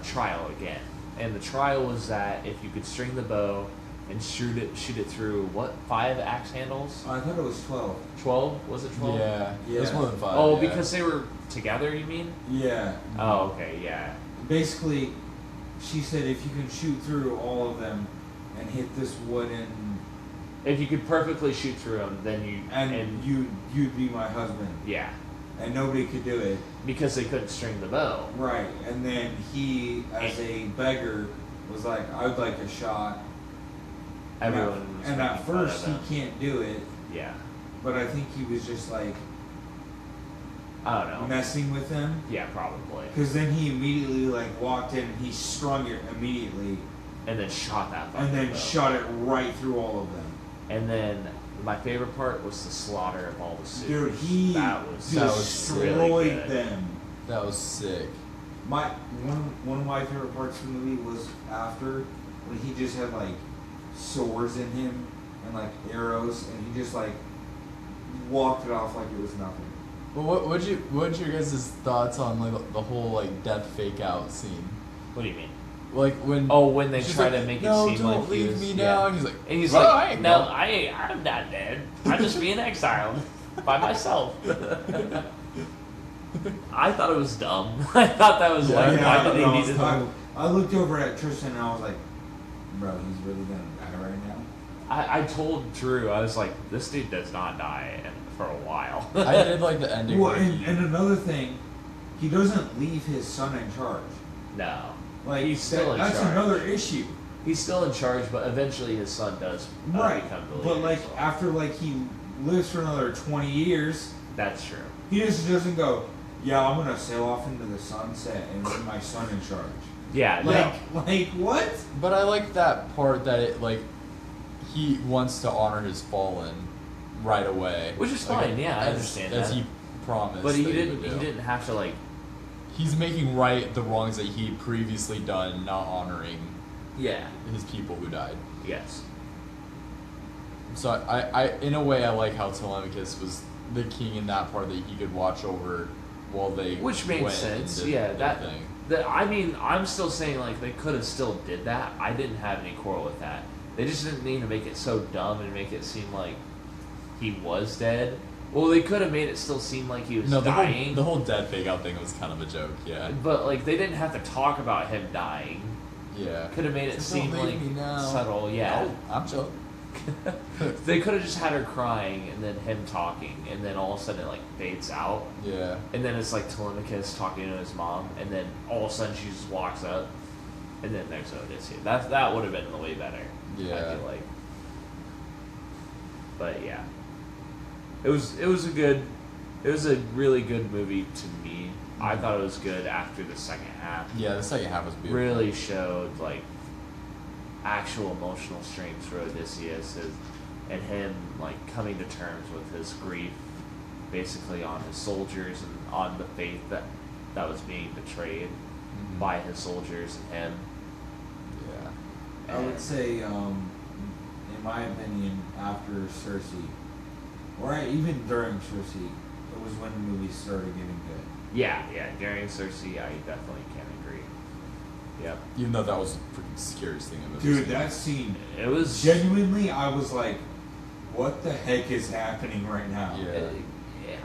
trial again. And the trial was that if you could string the bow and shoot it through, 5 axe handles? I thought it was 12. 12? Was it 12? Yeah. It was more than 5. Oh, because they were together, you mean? Yeah. Oh, okay, yeah. Basically, she said if you can shoot through all of them and hit this wooden... If you could perfectly shoot through them, then you'd be my husband. Yeah. And nobody could do it. Because they couldn't string the bow. Right. And then he, as a beggar, was like, I would like a shot. Everyone was and at making fun first of him. he can't do it. Yeah. But I think he was just like I don't know. messing with them. Yeah, probably. Because then he immediately like walked in and he strung it immediately. And then shot that fucking And then bow. shot it right through all of them. And then my favorite part was the slaughter of all the Dude, suitors. he that was destroyed really good. them. That was sick. One of my favorite parts of the movie was after when he just had like swords in him and like arrows and he just like walked it off like it was nothing. Well, what's your guys' thoughts on like the whole like death fake out scene? What do you mean? Like when they she's try like, to make it no, seem don't like he leave was, me now. And he's like, I ain't no, going." I'm not dead. I'm just being exiled by myself. I thought it was dumb. I thought that was why did he need to? I looked over at Tristan and I was like, bro, he's really gonna die right now. I told Drew, I was like, this dude does not die for a while. I did like the ending. Well, where and another thing, he doesn't leave his son in charge. No. Like He's still in that's charge. another issue. He's still in charge, but eventually his son does Right. become the leader. But like as well. after like he lives for another 20 years, That's true. he just doesn't go, yeah, I'm gonna sail off into the sunset and put my son in charge. Yeah, no. Like what? But I like that part that it like he wants to honor his fallen right away. Which is fine, yeah, I understand as that. he promised. But he that didn't. would He do. didn't have to like. He's making right the wrongs that he previously done, not honoring Yeah. his people who died. Yes. So I in a way I like how Telemachus was the king in that part that he could watch over while they Which makes went sense. and did Yeah. their That. thing. I mean, I'm still saying like they could have still did that. I didn't have any quarrel with that. They just didn't need to make it so dumb and make it seem like he was dead. Well, they could have made it still seem like he was dying. The whole dead fake out thing was kind of a joke, yeah. But like they didn't have to talk about him dying. Yeah. Could have made it Just seem don't leave like me now. subtle. Yeah. No, I'm joking. They could have just had her crying and then him talking, and then all of a sudden it like fades out, Yeah. and then it's like Telemachus talking to his mom, and then all of a sudden she just walks up, and then there's Odyssey. That would have been way better. Yeah. I feel like. But yeah, it was a really good movie to me. I thought it was good after the second half. Yeah, the second half was beautiful. Really showed like actual emotional strength for Odysseus and him like coming to terms with his grief basically on his soldiers and on the faith that was being betrayed by his soldiers and him. Yeah. I would say, in my opinion, after Cersei, or even during Cersei, it was when the movie started getting good. Yeah, during Cersei I definitely can agree. Yep. Even though that was the freaking scariest thing I've ever Dude, seen. that scene, It was genuinely, I was like, what the heck is happening right now? Yeah.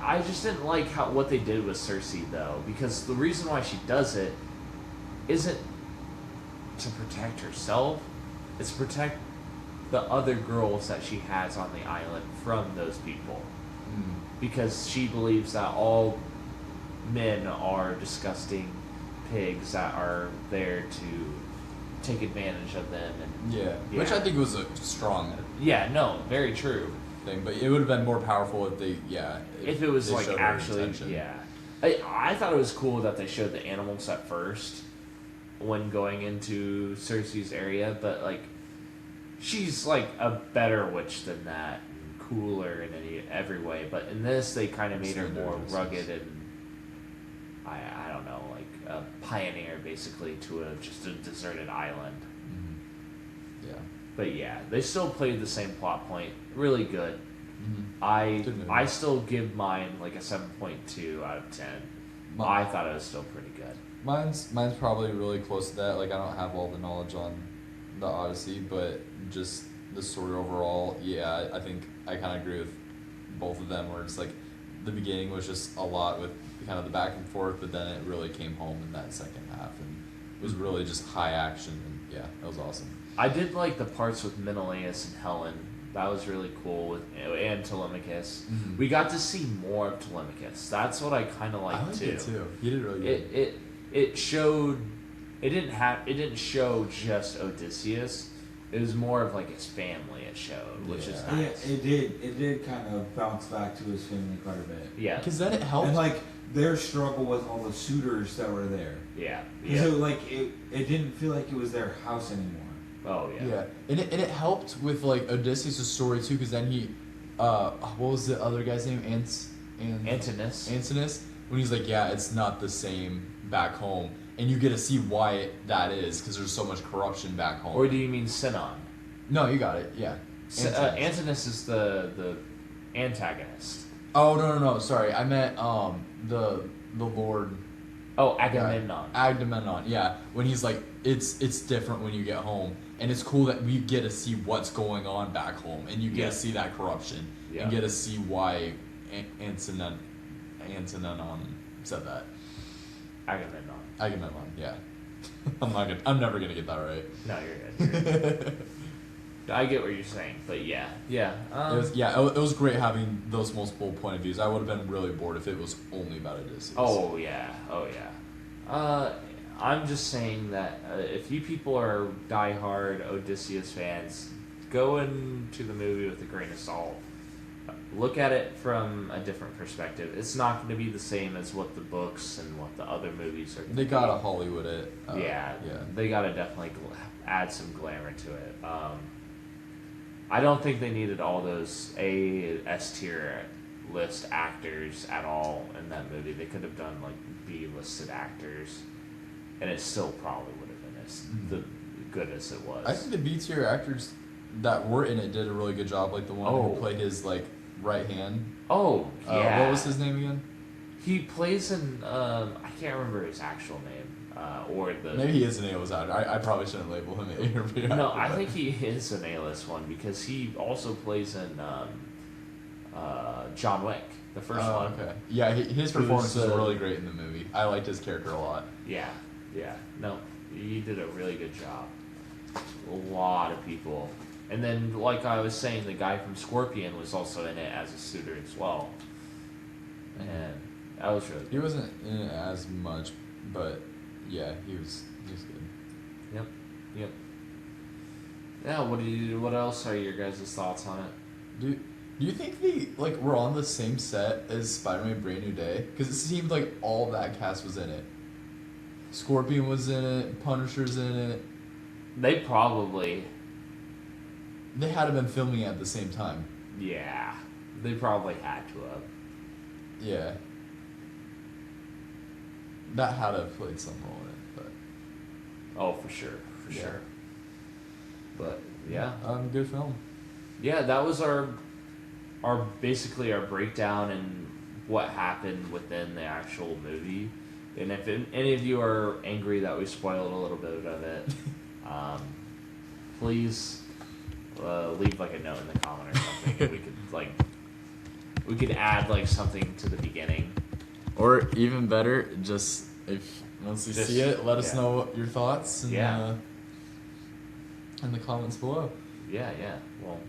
I just didn't like what they did with Cersei though, because the reason why she does it isn't to protect herself, it's to protect the other girls that she has on the island from those people. Because she believes that all men are disgusting pigs that are there to take advantage of them and Yeah. Which I think was a strong yeah, no, very true. thing, but it would have been more powerful if they, If it was they like showed her actually, intention. yeah. I thought it was cool that they showed the animals at first when going into Cersei's area, but like she's like a better witch than that, and cooler in every way. But in this, they kind of made her Slender more in a rugged sense. and I don't know, like a pioneer basically to just a deserted island. Yeah. But yeah, they still played the same plot point. Really good. Good movie. I still give mine like a 7.2 out of 10. I thought it was still pretty good. Mine's probably really close to that. Like, I don't have all the knowledge on the Odyssey, but just the story overall, yeah, I think I kind of agree with both of them, where it's like the beginning was just a lot with kind of the back and forth, but then it really came home in that second half and was really just high action, and yeah, that was awesome. I did like the parts with Menelaus and Helen. That was really cool, and Telemachus. Mhm. We got to see more of Telemachus. That's what I kind of liked I liked too. it too. He did really good. It showed. It didn't show just Odysseus. It was more of like his family. It showed, which is Yeah. nice. Yeah, it did kind of bounce back to his family quite a bit. Yeah, Because then it helped. And like their struggle with all the suitors that were there. yeah, Because it didn't feel like it was their house anymore. Oh yeah. Yeah, and it helped with like Odysseus' story too, because then he, what was the other guy's name? Antinous. Antinous. When he's like, yeah, it's not the same back home, and you get to see why that is, because there's so much corruption back home. Or do you mean Sinon? No, you got it. Yeah. Antinous is the antagonist. Oh no! Sorry, I meant the Lord. Oh, Agamemnon. Agamemnon, yeah. When he's like, it's different when you get home, and it's cool that we get to see what's going on back home, and you get Yeah. to see that corruption, Yeah. and get to see why Antonon said that. Agamemnon. Agamemnon, yeah. I'm never gonna get that right. No, you're good. You're good. I get what you're saying, but yeah. It was great having those multiple point of views. I would have been really bored if it was only about Odysseus. Oh yeah. I'm just saying that if you people are diehard Odysseus fans, go into the movie with a grain of salt. Look at it from a different perspective. It's not going to be the same as what the books and what the other movies are. They gotta Hollywood it. Yeah, Yeah. they gotta definitely add some glamour to it. I don't think they needed all those S tier list actors at all in that movie. They could have done like B listed actors, and it still probably would have been as the good as it was. I think the B tier actors that were in it did a really good job. Like the one who played his like right hand. Oh yeah. What was his name again? He plays in I can't remember his actual name. Or the Maybe he is an A-list actor. I probably shouldn't label him an A-list. No, I think he is an A-list one because he also plays in John Wick, the first one. Okay. Yeah, his performance was really great in the movie. I liked his character a lot. Yeah. No, he did a really good job. A lot of people. And then, like I was saying, the guy from Scorpion was also in it as a suitor as well. And that was really good. He wasn't in it as much, but yeah, he was good. Yep. Yeah, what else are your guys' thoughts on it? Do you think we're on the same set as Spider-Man Brand New Day? Because it seemed like all that cast was in it. Scorpion was in it, Punisher's in it. They probably... They had to have been filming it at the same time. Yeah, they probably had to have. Yeah. That had to have played some role in it, but... Oh, for sure. But, yeah. Good film. Yeah, that was our basically our breakdown and what happened within the actual movie. And if any of you are angry that we spoiled a little bit of it, please leave like a note in the comment or something. And we could add like something to the beginning. Or even better, just if once you see it, let us know what your thoughts and, in the comments below. Yeah. Well,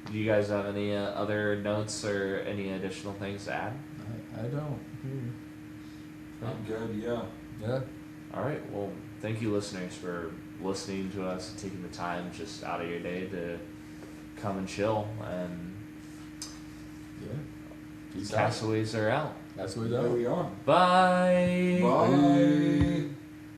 do you guys have any other notes or any additional things to add? I don't. I'm good, yeah. Yeah. All right. Well, thank you, listeners, for listening to us and taking the time just out of your day to come and chill. And Peace Castaways are out. That's what we There do. we are. Bye. Bye.